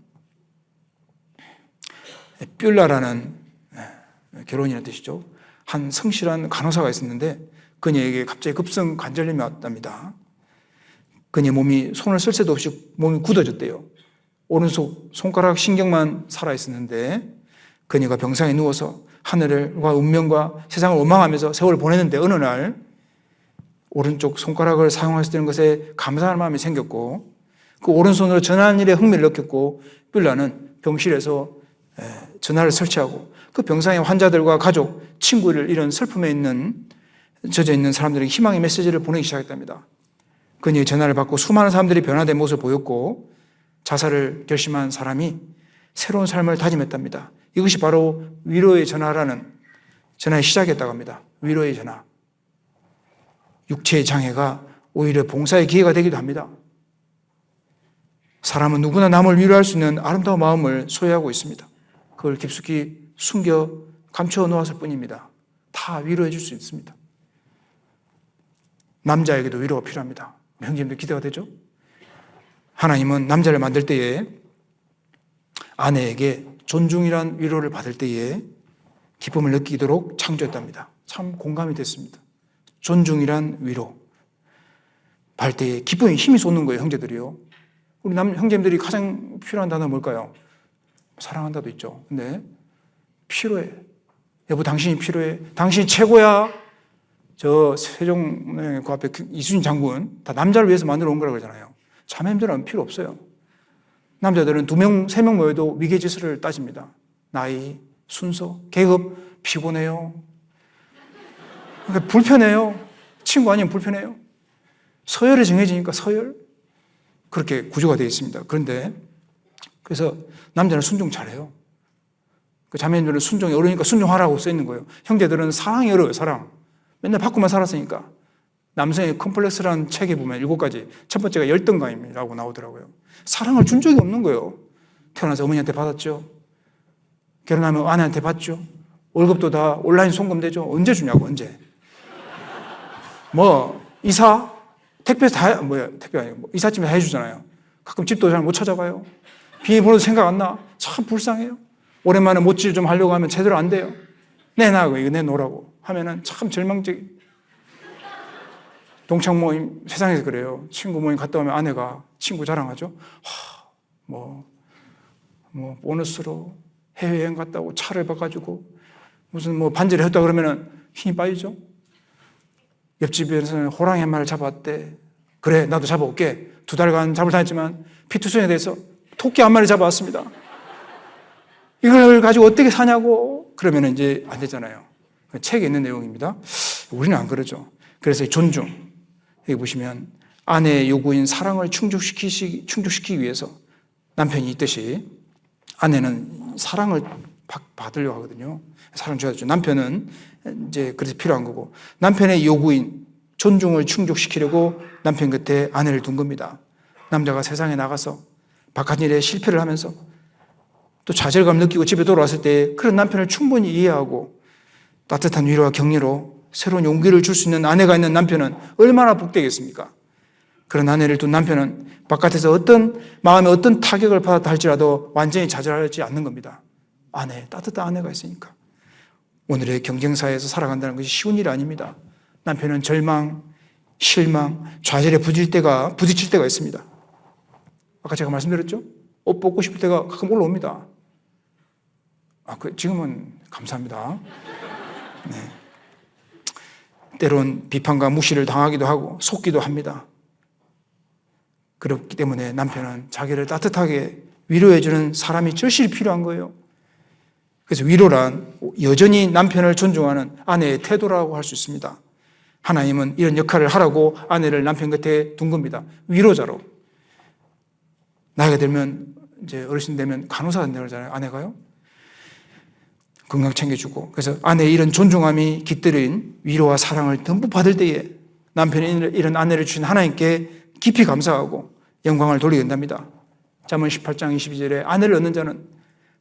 뷸라라는, 결혼이라는 뜻이죠. 한 성실한 간호사가 있었는데 그녀에게 갑자기 급성 관절염이 왔답니다. 그녀 몸이 손을 쓸 새도 없이 몸이 굳어졌대요. 오른손 손가락 신경만 살아있었는데 그녀가 병상에 누워서 하늘과 운명과 세상을 원망하면서 세월을 보냈는데 어느 날 오른쪽 손가락을 사용할 수 있는 것에 감사하는 마음이 생겼고 그 오른손으로 전하는 일에 흥미를 느꼈고 뷸라는 병실에서 전화를 설치하고 그 병상의 환자들과 가족, 친구를 이런 슬픔에 젖어 있는 사람들에게 희망의 메시지를 보내기 시작했답니다. 그녀의 전화를 받고 수많은 사람들이 변화된 모습을 보였고 자살을 결심한 사람이 새로운 삶을 다짐했답니다. 이것이 바로 위로의 전화라는 전화의 시작이었다고 합니다. 위로의 전화. 육체의 장애가 오히려 봉사의 기회가 되기도 합니다. 사람은 누구나 남을 위로할 수 있는 아름다운 마음을 소유하고 있습니다. 그걸 깊숙이 숨겨 감추어 놓았을 뿐입니다. 다 위로해 줄 수 있습니다. 남자에게도 위로가 필요합니다. 형제님들 기대가 되죠? 하나님은 남자를 만들 때에 아내에게 존중이란 위로를 받을 때에 기쁨을 느끼도록 창조했답니다. 참 공감이 됐습니다. 존중이란 위로. 받을 때에 기쁨이 힘이 솟는 거예요, 형제들이요. 우리 형제님들이 가장 필요한 단어는 뭘까요? 사랑한다도 있죠. 근데 필요해. 여보, 당신이 필요해. 당신이 최고야. 저 세종 그 앞에 이순신 장군 다 남자를 위해서 만들어 온 거라고 그러잖아요. 자매님들은 필요 없어요. 남자들은 2명, 3명 모여도 위계질서를 따집니다. 나이, 순서, 계급, 피곤해요. 그러니까 불편해요. 친구 아니면 불편해요. 서열이 정해지니까 서열. 그렇게 구조가 되어 있습니다. 그런데 그래서 남자는 순종 잘해요. 그 자매님들은 순종이 어려우니까 순종하라고 써 있는 거예요. 형제들은 사랑이 어려워요. 사랑. 맨날 받고만 살았으니까. 남성의 컴플렉스라는 책에 보면 7가지. 첫 번째가 열등감이라고 나오더라고요. 사랑을 준 적이 없는 거예요. 태어나서 어머니한테 받았죠. 결혼하면 아내한테 받죠. 월급도 다 온라인 송금되죠. 언제 주냐고, 언제. 이사? 택배에서 택배 아니고, 이삿짐에 다 해주잖아요. 가끔 집도 잘 못 찾아가요. 비밀번호도 생각 안 나. 참 불쌍해요. 오랜만에 못질 좀 하려고 하면 제대로 안 돼요. 내놔고, 이거 내놓으라고 하면은 참 절망적이. 동창 모임, 세상에서 그래요. 친구 모임 갔다 오면 아내가 친구 자랑하죠. 보너스로 해외여행 갔다 오고 차를 바꿔주고 무슨 반지를 했다 그러면은 힘이 빠지죠. 옆집에서는 호랑이 한 마리를 잡아왔대. 그래, 나도 잡아올게. 2달간 잡을 다녔지만 피투성에 대해서 토끼 한 마리 잡아왔습니다. 이걸 가지고 어떻게 사냐고. 그러면 이제 안 되잖아요. 책에 있는 내용입니다. 우리는 안 그러죠. 그래서 존중. 여기 보시면 아내의 요구인 사랑을 충족시키기 위해서 남편이 있듯이 아내는 사랑을 받으려고 하거든요. 사랑 줘야죠. 남편은 이제 그래서 필요한 거고, 남편의 요구인 존중을 충족시키려고 남편 곁에 아내를 둔 겁니다. 남자가 세상에 나가서 바깥 일에 실패를 하면서 또 좌절감을 느끼고 집에 돌아왔을 때 그런 남편을 충분히 이해하고 따뜻한 위로와 격려로 새로운 용기를 줄 수 있는 아내가 있는 남편은 얼마나 복되겠습니까? 그런 아내를 둔 남편은 바깥에서 어떤 마음에 어떤 타격을 받았다 할지라도 완전히 좌절하지 않는 겁니다. 따뜻한 아내가 있으니까. 오늘의 경쟁사회에서 살아간다는 것이 쉬운 일이 아닙니다. 남편은 절망, 실망, 좌절에 부딪힐 때가 있습니다. 아까 제가 말씀드렸죠? 옷 벗고 싶을 때가 가끔 올라옵니다. 지금은 감사합니다. 네. 때론 비판과 무시를 당하기도 하고 속기도 합니다. 그렇기 때문에 남편은 자기를 따뜻하게 위로해주는 사람이 절실히 필요한 거예요. 그래서 위로란 여전히 남편을 존중하는 아내의 태도라고 할 수 있습니다. 하나님은 이런 역할을 하라고 아내를 남편 곁에 둔 겁니다. 위로자로. 나이가 들면 이제 어르신 되면 간호사 된다고 그러잖아요. 아내가요. 건강 챙겨주고. 그래서 아내의 이런 존중함이 깃들인 위로와 사랑을 듬뿍 받을 때에 남편이 이런 아내를 주신 하나님께 깊이 감사하고 영광을 돌리게 된답니다. 잠언 18장 22절에 아내를 얻는 자는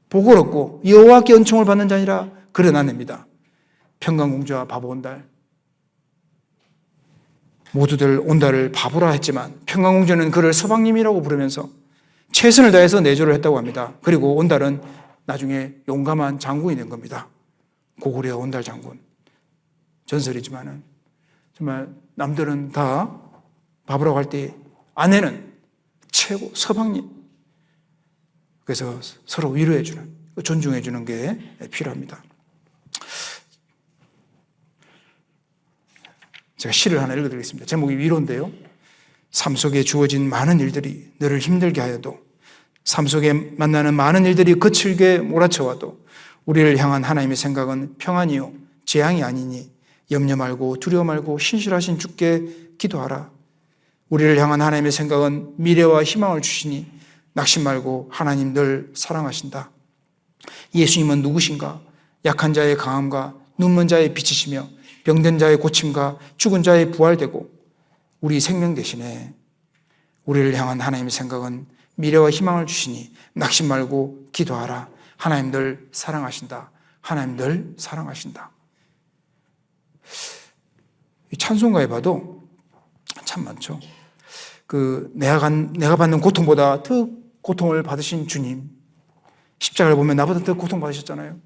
복을 얻고 여호와께 은총을 받는 자니라 그런 아내입니다. 평강공주와 바보 온달. 모두들 온달을 바보라 했지만 평강공주는 그를 서방님이라고 부르면서 최선을 다해서 내조를 했다고 합니다. 그리고 온달은 나중에 용감한 장군이 된 겁니다. 고구려 온달 장군. 전설이지만은 정말 남들은 다 바보라고 할 때 아내는 최고 서방님. 그래서 서로 위로해주는, 존중해주는 게 필요합니다. 제가 시를 하나 읽어드리겠습니다. 제목이 위로인데요. 삶 속에 주어진 많은 일들이 너를 힘들게 하여도, 삶 속에 만나는 많은 일들이 거칠게 몰아쳐와도 우리를 향한 하나님의 생각은 평안이요 재앙이 아니니 염려 말고 두려워 말고 신실하신 주께 기도하라. 우리를 향한 하나님의 생각은 미래와 희망을 주시니 낙심 말고 하나님 늘 사랑하신다. 예수님은 누구신가? 약한 자의 강함과 눈먼 자의 빛이시며 병든 자의 고침과 죽은 자의 부활되고 우리 생명 대신에 우리를 향한 하나님의 생각은 미래와 희망을 주시니 낙심 말고 기도하라. 하나님 늘 사랑하신다. 하나님 늘 사랑하신다. 이 찬송가에 봐도 참 많죠. 내가 받는 고통보다 더 고통을 받으신 주님. 십자가를 보면 나보다 더 고통받으셨잖아요.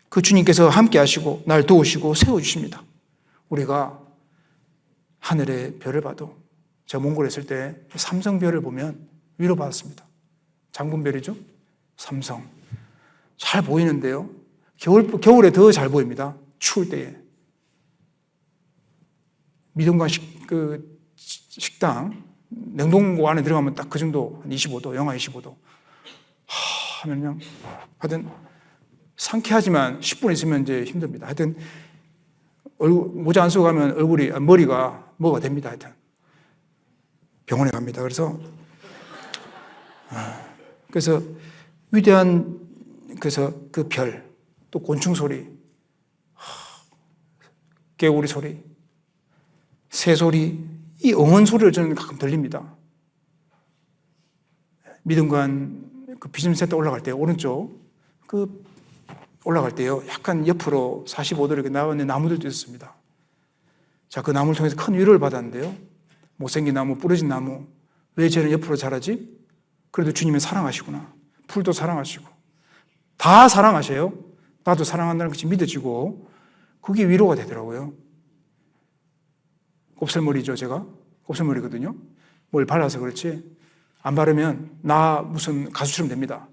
그 주님께서 함께 하시고 날 도우시고 세워주십니다. 우리가 하늘의 별을 봐도, 제가 몽골에 있을 때 삼성별을 보면 위로받았습니다. 장군별이죠? 삼성. 잘 보이는데요. 겨울에 더 잘 보입니다. 추울 때에. 미동관 식당, 냉동고 안에 들어가면 딱 그 정도, 한 25도, 영하 25도. 하면 그냥, 하여튼, 상쾌하지만 10분 있으면 이제 힘듭니다. 하여튼, 모자 안 쓰고 가면 머리가 뭐가 됩니다. 하여튼. 병원에 갑니다. 그래서 위대한, 그 별, 또 곤충 소리, 개구리 소리, 새 소리, 이 응원 소리를 저는 가끔 들립니다. 믿음관 그 비즘센터 올라갈 때 오른쪽 올라갈 때요, 약간 옆으로 45도 이렇게 나오는 나무들도 있었습니다. 자, 그 나무를 통해서 큰 위로를 받았는데요. 못생긴 나무, 부러진 나무, 왜 쟤는 옆으로 자라지? 그래도 주님이 사랑하시구나. 풀도 사랑하시고 다 사랑하셔요. 나도 사랑한다는 것이 믿어지고 그게 위로가 되더라고요. 곱슬머리죠, 제가. 곱슬머리거든요. 뭘 발라서 그렇지 안 바르면 나 무슨 가수처럼 됩니다.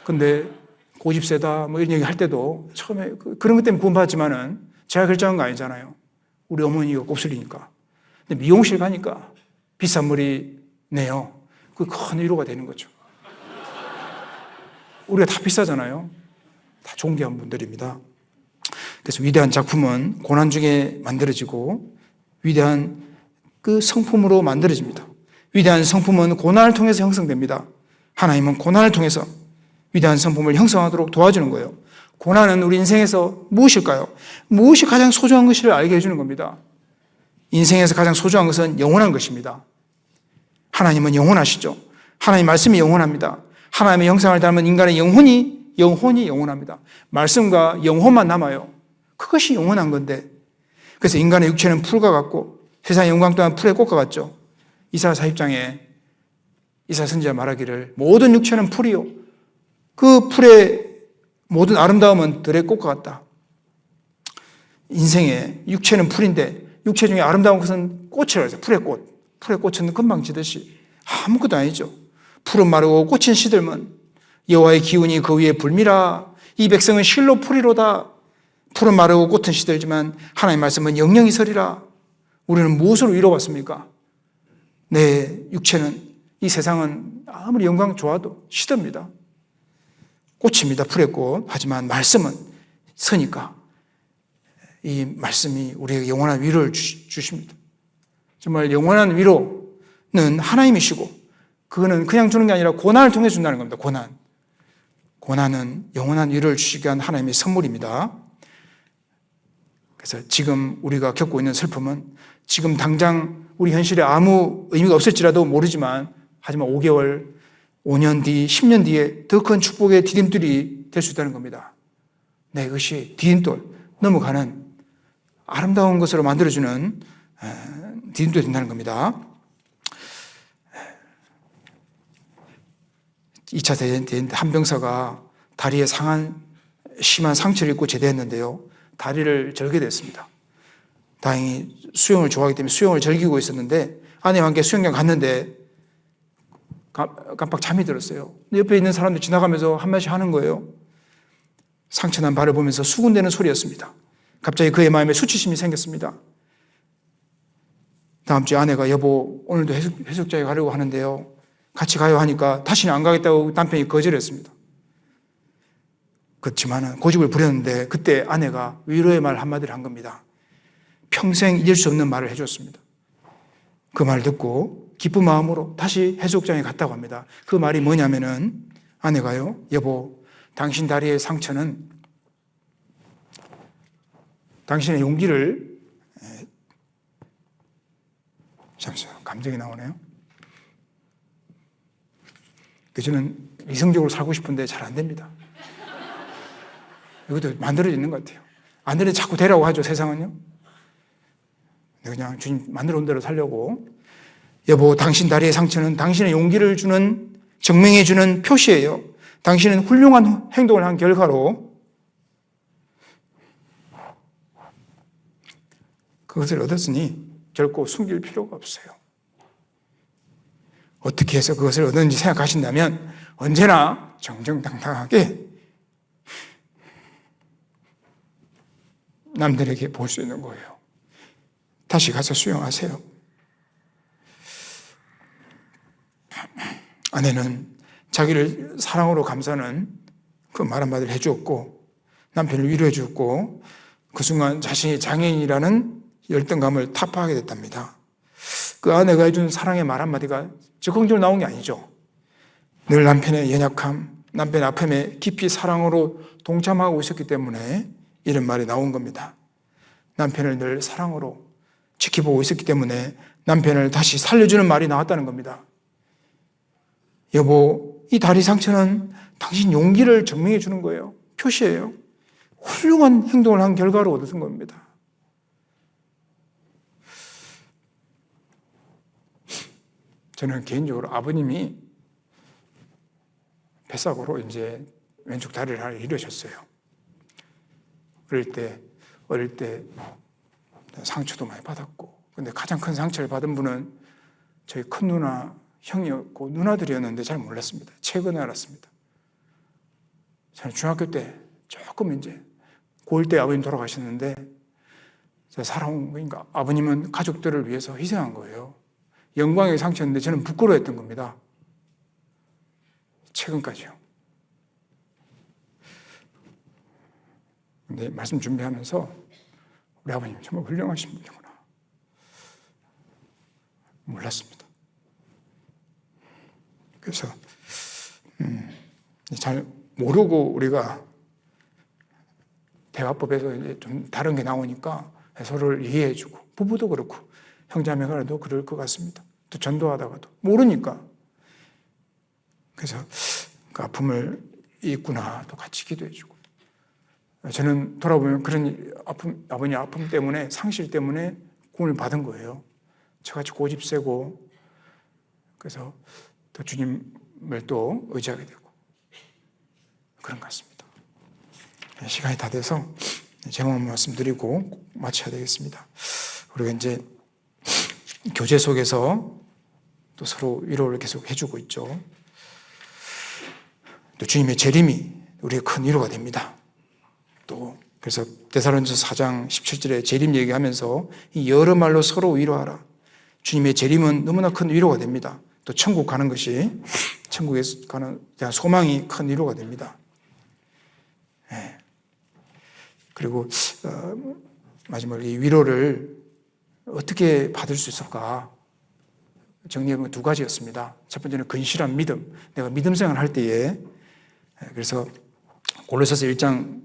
근데 고집 세다 뭐 이런 얘기 할 때도 처음에 그런 것 때문에 구원받았지만은 제가 결정한 거 아니잖아요. 우리 어머니가 곱슬이니까. 근데 미용실 가니까 비싼 머리 내요. 그게 큰 위로가 되는 거죠. 우리가 다 비싸잖아요. 다 존귀한 분들입니다. 그래서 위대한 작품은 고난 중에 만들어지고 위대한 그 성품으로 만들어집니다. 위대한 성품은 고난을 통해서 형성됩니다. 하나님은 고난을 통해서 위대한 성품을 형성하도록 도와주는 거예요. 고난은 우리 인생에서 무엇일까요? 무엇이 가장 소중한 것을 알게 해주는 겁니다. 인생에서 가장 소중한 것은 영원한 것입니다. 하나님은 영원하시죠. 하나님 말씀이 영원합니다. 하나님의 형상을 닮은 인간의 영혼이 영원합니다. 말씀과 영혼만 남아요. 그것이 영원한 건데, 그래서 인간의 육체는 풀과 같고 세상의 영광 또한 풀의 꽃과 같죠. 이사야 40장에 이사야 선지자 말하기를 모든 육체는 풀이요 그 풀의 모든 아름다움은 들의 꽃과 같다. 인생의 육체는 풀인데 육체 중에 아름다운 것은 꽃이라고 해서 풀의 꽃. 풀의 꽃은 금방 지듯이 아무것도 아니죠. 풀은 마르고 꽃은 시들면 여호와의 기운이 그 위에 불미라. 이 백성은 실로 풀이로다. 풀은 마르고 꽃은 시들지만 하나님의 말씀은 영영이 서리라. 우리는 무엇으로 위로받습니까? 내 육체는, 이 세상은 아무리 영광 좋아도 시듭니다. 꽃입니다. 풀의 꽃. 하지만 말씀은 서니까 이 말씀이 우리에게 영원한 위로를 주십니다. 정말 영원한 위로는 하나님이시고 그거는 그냥 주는 게 아니라 고난을 통해 준다는 겁니다. 고난은 영원한 위로를 주시기 위한 하나님의 선물입니다. 그래서 지금 우리가 겪고 있는 슬픔은 지금 당장 우리 현실에 아무 의미가 없을지라도 모르지만 하지만 5개월, 5년 뒤, 10년 뒤에 더 큰 축복의 디딤돌이 될 수 있다는 겁니다. 내 것이 디딤돌, 넘어가는 아름다운 것으로 만들어주는 디딤돌이 된다는 겁니다. 2차 대전 때 한 병사가 다리에 심한 상처를 입고 제대했는데요. 다리를 절게 됐습니다. 다행히 수영을 좋아하기 때문에 수영을 즐기고 있었는데 아내와 함께 수영장 갔는데 깜빡 잠이 들었어요. 옆에 있는 사람들 지나가면서 한마디씩 하는 거예요. 상처난 발을 보면서 수군대는 소리였습니다. 갑자기 그의 마음에 수치심이 생겼습니다. 다음 주에 아내가 여보 오늘도 해수욕장에 가려고 하는데요. 같이 가요 하니까 다시는 안 가겠다고 남편이 거절했습니다. 그렇지만 고집을 부렸는데 그때 아내가 위로의 말 한마디를 한 겁니다. 평생 잊을 수 없는 말을 해줬습니다. 그 말 듣고 기쁜 마음으로 다시 해수욕장에 갔다고 합니다. 그 말이 뭐냐면은 아내가요, 여보, 당신 다리의 상처는 당신의 용기를, 잠시만요, 감정이 나오네요. 저는 이성적으로 살고 싶은데 잘 안 됩니다. 이것도 만들어지는 것 같아요. 안 되는데 자꾸 되라고 하죠, 세상은요. 그냥 주님 만들어 온 대로 살려고. 여보, 당신 다리의 상처는 당신의 용기를 주는, 증명해 주는 표시예요. 당신은 훌륭한 행동을 한 결과로 그것을 얻었으니 결코 숨길 필요가 없어요. 어떻게 해서 그것을 얻었는지 생각하신다면 언제나 정정당당하게 남들에게 볼 수 있는 거예요. 다시 가서 수영하세요. 아내는 자기를 사랑으로 감싸는 그 말 한마디를 해주었고 남편을 위로해 주었고 그 순간 자신이 장애인이라는 열등감을 타파하게 됐답니다. 그 아내가 해준 사랑의 말 한마디가 적극적으로 나온 게 아니죠. 늘 남편의 연약함, 남편의 아픔에 깊이 사랑으로 동참하고 있었기 때문에 이런 말이 나온 겁니다. 남편을 늘 사랑으로 지켜보고 있었기 때문에 남편을 다시 살려주는 말이 나왔다는 겁니다. 여보, 이 다리 상처는 당신 용기를 증명해 주는 거예요. 표시예요. 훌륭한 행동을 한 결과로 얻은 겁니다. 저는 개인적으로 아버님이 뱃삭으로 이제 왼쪽 다리를 하나 잃으셨어요. 어릴 때 상처도 많이 받았고, 근데 가장 큰 상처를 받은 분은 저희 큰 누나, 형이었고 누나들이었는데 잘 몰랐습니다. 최근에 알았습니다. 저는 중학교 때 조금 이제 고1 때 아버님 돌아가셨는데 제가 살아온 거니까 아버님은 가족들을 위해서 희생한 거예요. 영광의 상처였는데 저는 부끄러워했던 겁니다. 최근까지요. 근데 말씀 준비하면서 우리 아버님 정말 훌륭하신 분이구나 몰랐습니다. 그래서 잘 모르고 우리가 대화법에서 이제 좀 다른 게 나오니까 서로를 이해해주고, 부부도 그렇고 형제자매간에도 그럴 것 같습니다. 또 전도하다가도 모르니까. 그래서 그 아픔을 있구나 또 같이 기도해주고. 저는 돌아보면 그런 아픔, 아버님 아픔 때문에, 상실 때문에 구원을 받은 거예요. 저같이 고집 세고, 그래서 또 주님을 또 의지하게 되고 그런 것 같습니다. 시간이 다 돼서 제목 말씀드리고 마쳐야 되겠습니다. 우리가 이제 교제 속에서 또 서로 위로를 계속 해주고 있죠. 또 주님의 재림이 우리의 큰 위로가 됩니다. 또 그래서 데살로니가서 4장 17절에 재림 얘기하면서 이 여러 말로 서로 위로하라. 주님의 재림은 너무나 큰 위로가 됩니다. 또 천국 가는 것이, 천국에 가는 대한 소망이 큰 위로가 됩니다. 네. 그리고 마지막으로 이 위로를 어떻게 받을 수 있을까? 정리해보면 두 가지였습니다. 첫 번째는 근실한 믿음. 내가 믿음 생활을 할 때에, 그래서 골로새서 1장,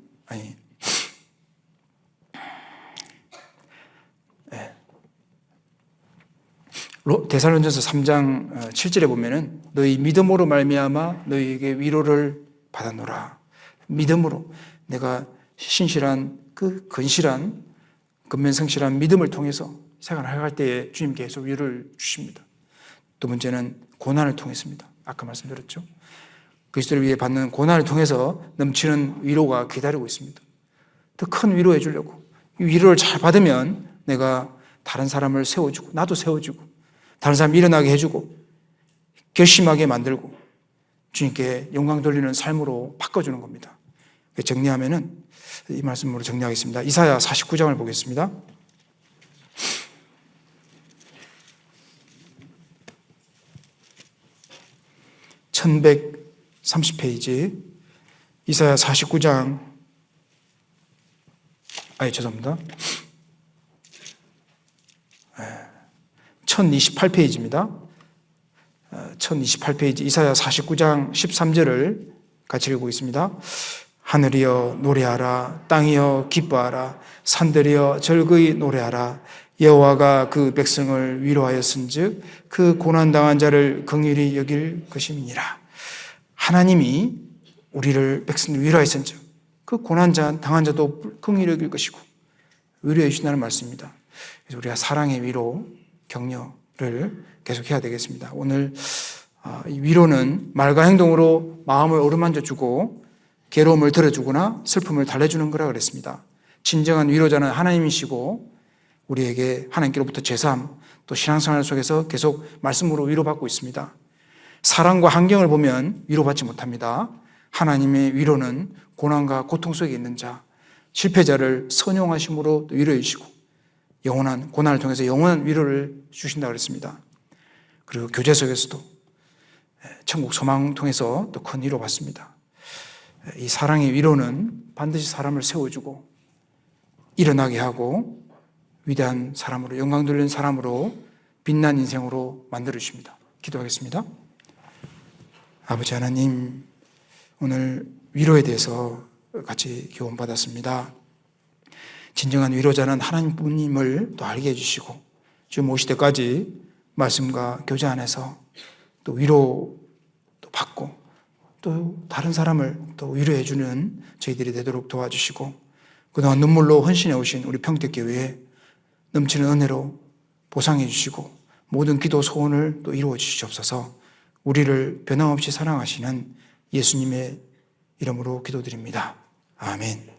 데살로니가서 3장 7절에 보면은 너희 믿음으로 말미암아 너희에게 위로를 받았노라. 믿음으로 내가 신실한 그 근실한 근면성실한 믿음을 통해서 생활할 때에 주님께 계속 위로를 주십니다. 두 번째는 고난을 통해서입니다. 아까 말씀드렸죠. 그리스도를 위해 받는 고난을 통해서 넘치는 위로가 기다리고 있습니다. 더 큰 위로해 주려고. 이 위로를 잘 받으면 내가 다른 사람을 세워주고, 나도 세워주고, 다른 사람 일어나게 해주고, 결심하게 만들고, 주님께 영광 돌리는 삶으로 바꿔주는 겁니다. 정리하면은 이 말씀으로 정리하겠습니다. 이사야 49장을 보겠습니다. (1130페이지) 이사야 49장, 죄송합니다. 1028페이지입니다. 1028페이지 이사야 49장 13절을 같이 읽어보겠습니다. 하늘이여 노래하라. 땅이여 기뻐하라. 산들이여 절거이 노래하라. 여호와가 그 백성을 위로하였은즉 그 고난당한 자를 긍휼히 여길 것임이니라. 하나님이 우리를 백성을 위로하였은즉 그 고난당한 자도 긍휼히 여길 것이고 위로해 주신다는 말씀입니다. 그래서 우리가 사랑의 위로, 격려를 계속해야 되겠습니다. 오늘 이 위로는 말과 행동으로 마음을 어루만져 주고 괴로움을 덜어주거나 슬픔을 달래주는 거라 그랬습니다. 진정한 위로자는 하나님이시고 우리에게 하나님께로부터 제삼, 또 신앙생활 속에서 계속 말씀으로 위로받고 있습니다. 사랑과 환경을 보면 위로받지 못합니다. 하나님의 위로는 고난과 고통 속에 있는 자, 실패자를 선용하심으로 위로해 주시고 영원한 고난을 통해서 영원한 위로를 주신다고 그랬습니다. 그리고 교제 속에서도 천국 소망을 통해서 또 큰 위로 받습니다. 이 사랑의 위로는 반드시 사람을 세워주고 일어나게 하고 위대한 사람으로, 영광 돌리는 사람으로, 빛난 인생으로 만들어주십니다. 기도하겠습니다. 아버지 하나님, 오늘 위로에 대해서 같이 교훈받았습니다. 진정한 위로자는 하나님뿐임을 또 알게 해주시고 지금 오실 때까지 말씀과 교제 안에서 또 위로 또 받고 또 다른 사람을 또 위로해 주는 저희들이 되도록 도와주시고 그동안 눈물로 헌신해 오신 우리 평택교회에 넘치는 은혜로 보상해 주시고 모든 기도 소원을 또 이루어 주시옵소서. 우리를 변함없이 사랑하시는 예수님의 이름으로 기도드립니다. 아멘.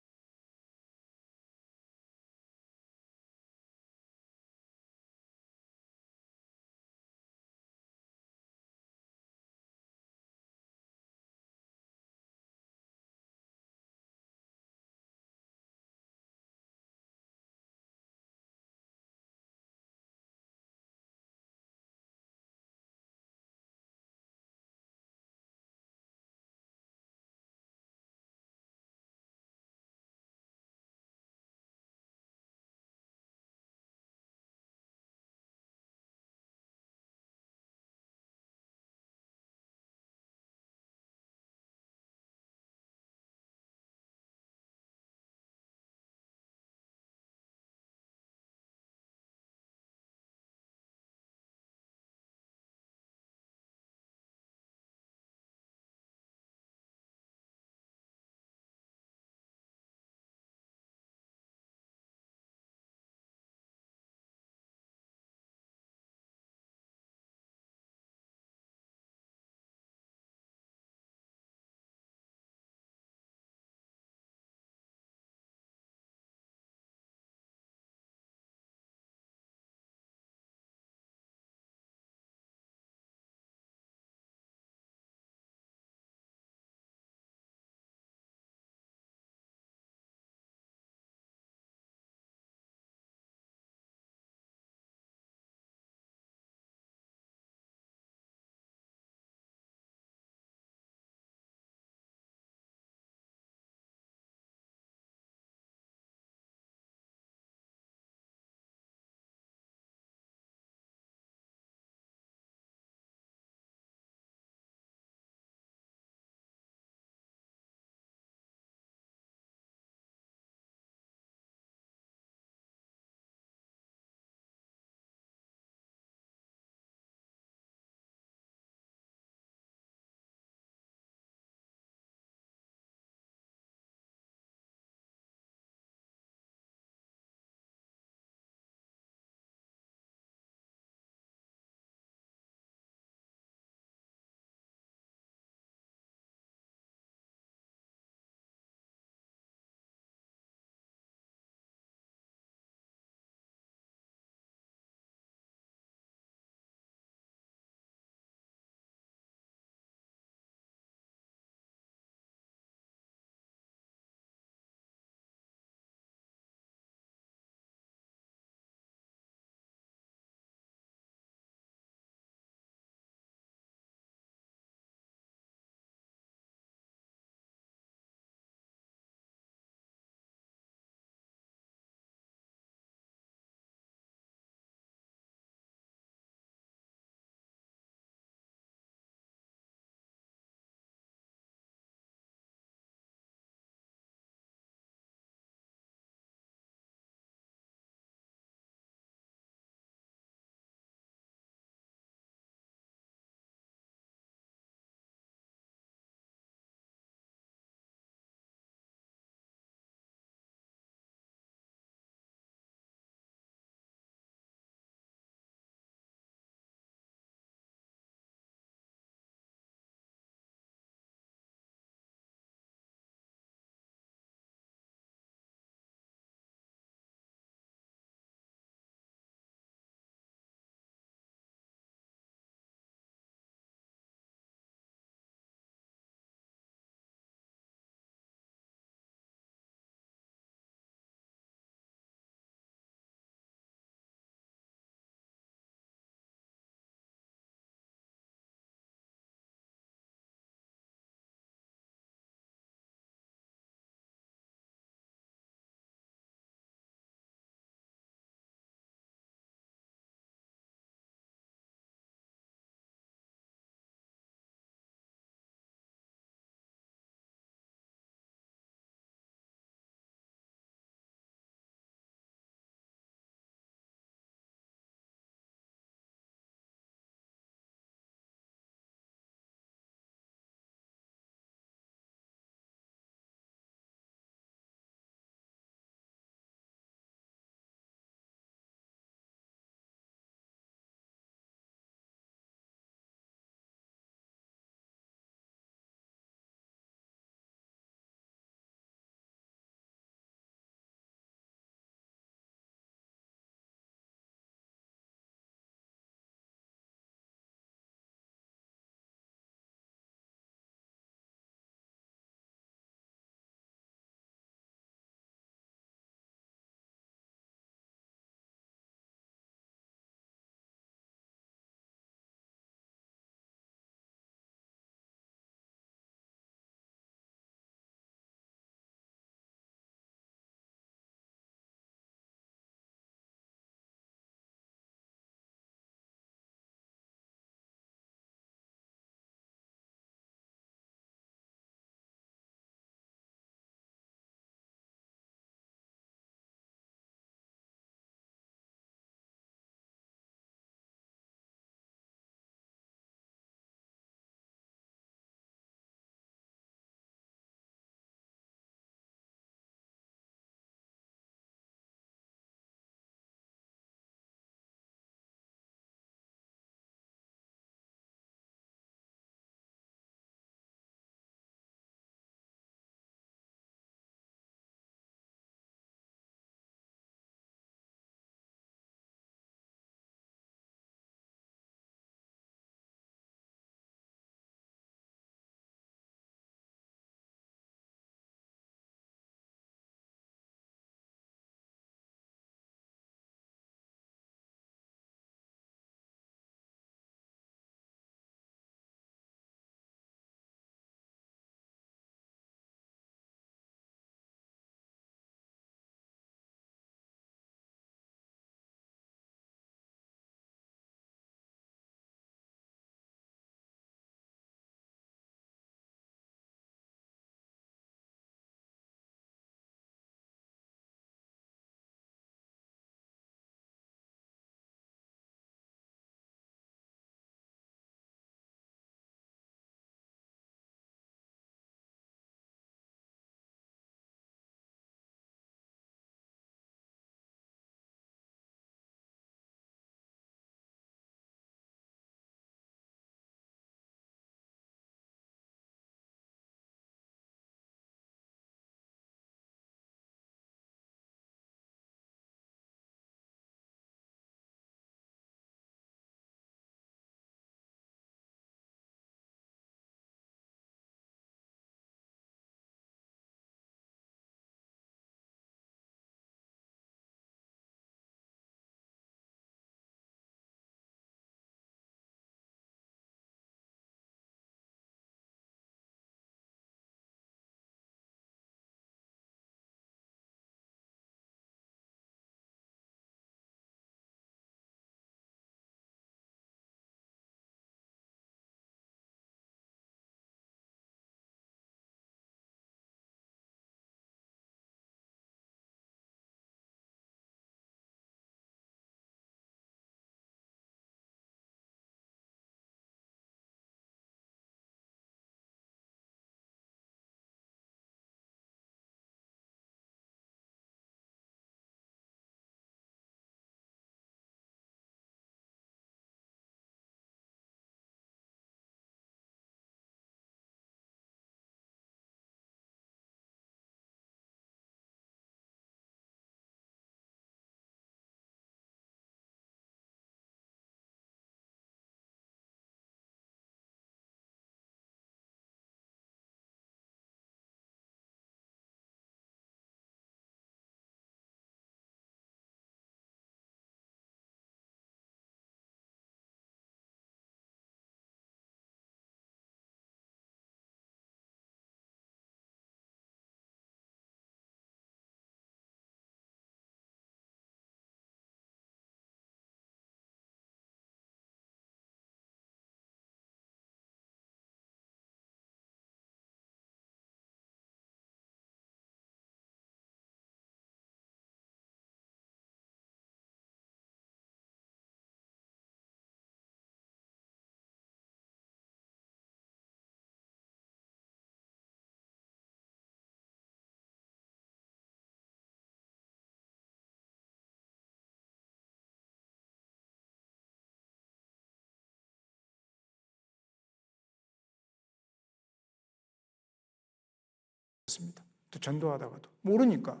되었습니다. 또 전도하다가도 모르니까.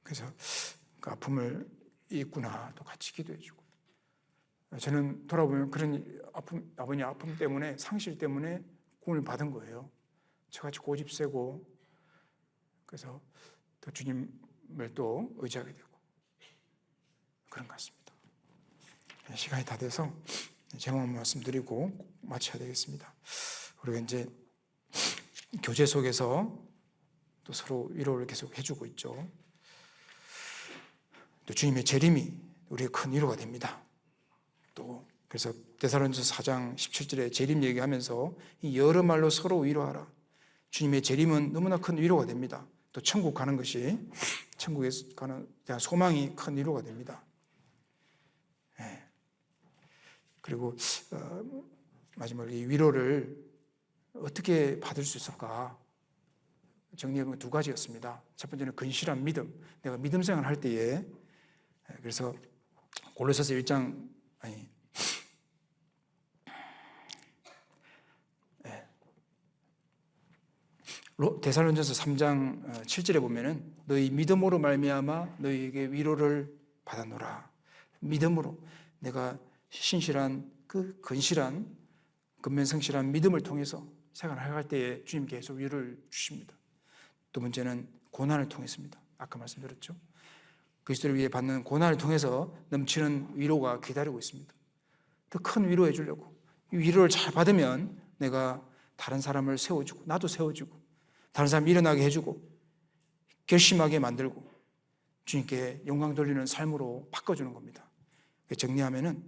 그래서 그 아픔을 있구나 또 같이 기도해주고. 저는 돌아보면 그런 아픔, 아버님 아픔 때문에, 상실 때문에 구원을 받은 거예요. 저같이 고집 세고, 그래서 또 주님을 또 의지하게 되고 그런 것 같습니다. 시간이 다 돼서 제목 말씀드리고 마쳐야 되겠습니다. 우리가 이제 교제 속에서 또 서로 위로를 계속 해주고 있죠. 또 주님의 재림이 우리의 큰 위로가 됩니다. 또 그래서 데살로니가서 4장 17절에 재림 얘기하면서 여러 말로 서로 위로하라. 주님의 재림은 너무나 큰 위로가 됩니다. 또 천국 가는 것이, 천국에 가는 대한 소망이 큰 위로가 됩니다. 네. 그리고 마지막으로 이 위로를 어떻게 받을 수 있을까? 정리해보면 두 가지였습니다. 첫 번째는 근실한 믿음. 내가 믿음 생활을 할 때에, 그래서 골로새서 1장, 데살로니가서 3장 7절에 보면은 너희 믿음으로 말미암아 너희에게 위로를 받아노라. 믿음으로 내가 신실한 그 근실한 근면성실한 믿음을 통해서 생활할 때에 주님 계속 위로를 주십니다. 두 번째는 고난을 통해서입니다. 아까 말씀드렸죠. 그리스도를 위해 받는 고난을 통해서 넘치는 위로가 기다리고 있습니다. 더 큰 위로해 주려고. 이 위로를 잘 받으면 내가 다른 사람을 세워주고 나도 세워주고 다른 사람 일어나게 해주고 결심하게 만들고 주님께 영광 돌리는 삶으로 바꿔주는 겁니다. 정리하면은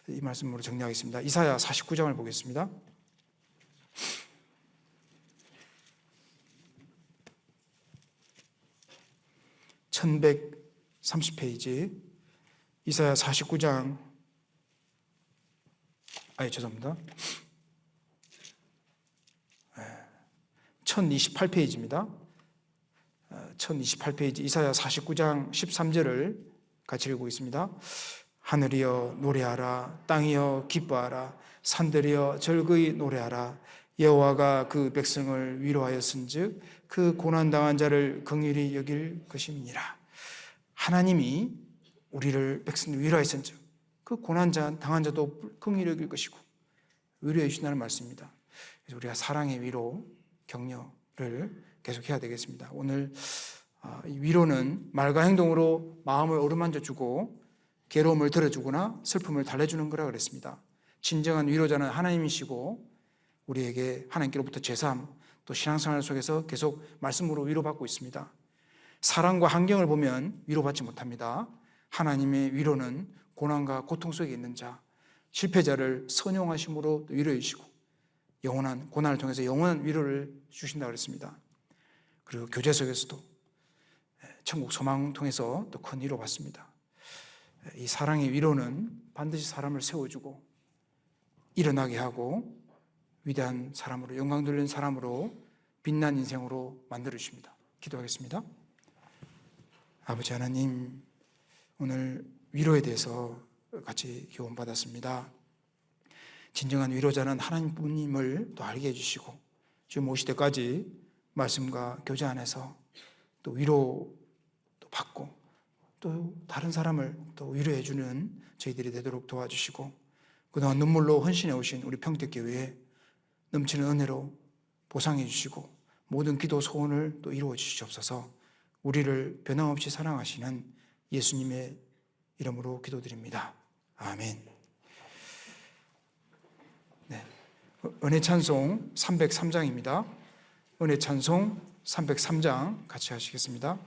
이 말씀으로 정리하겠습니다. 이사야 49장을 보겠습니다. (1130페이지) 이사야 49장 죄송합니다. 1028페이지입니다. 1028페이지 이사야 49장 13절을 같이 읽고 있습니다. 하늘이여 노래하라. 땅이여 기뻐하라. 산들이여 절거이 노래하라. 여호와가 그 백성을 위로하였은즉 그 고난당한 자를 긍휼히 여길 것임이니라. 하나님이 우리를 백성을 위로하였은즉 그 고난당한 자도 긍휼히 여길 것이고 위로해 주신다는 말씀입니다. 그래서 우리가 사랑의 위로, 격려를 계속해야 되겠습니다. 오늘 위로는 말과 행동으로 마음을 어루만져주고 괴로움을 덜어주거나 슬픔을 달래주는 거라 그랬습니다. 진정한 위로자는 하나님이시고 우리에게 하나님께로부터 제삼 또 신앙생활 속에서 계속 말씀으로 위로받고 있습니다. 사랑과 환경을 보면 위로받지 못합니다. 하나님의 위로는 고난과 고통 속에 있는 자, 실패자를 선용하심으로 위로해 주시고 영원한 고난을 통해서 영원한 위로를 주신다고 그랬습니다. 그리고 교제 속에서도 천국 소망을 통해서 또 큰 위로 받습니다. 이 사랑의 위로는 반드시 사람을 세워주고 일어나게 하고 위대한 사람으로 영광 돌리는 사람으로 빛난 인생으로 만들어주십니다. 기도하겠습니다. 아버지 하나님, 오늘 위로에 대해서 같이 교훈받았습니다. 진정한 위로자는 하나님뿐임을 또 알게 해주시고 지금 오실 때까지 말씀과 교제 안에서 또 위로 또 받고 또 다른 사람을 또 위로해 주는 저희들이 되도록 도와주시고 그동안 눈물로 헌신해 오신 우리 평택교회에 넘치는 은혜로 보상해 주시고 모든 기도 소원을 또 이루어 주시옵소서. 우리를 변함없이 사랑하시는 예수님의 이름으로 기도드립니다. 아멘. 네. 은혜 찬송 303장입니다. 은혜 찬송 303장 같이 하시겠습니다.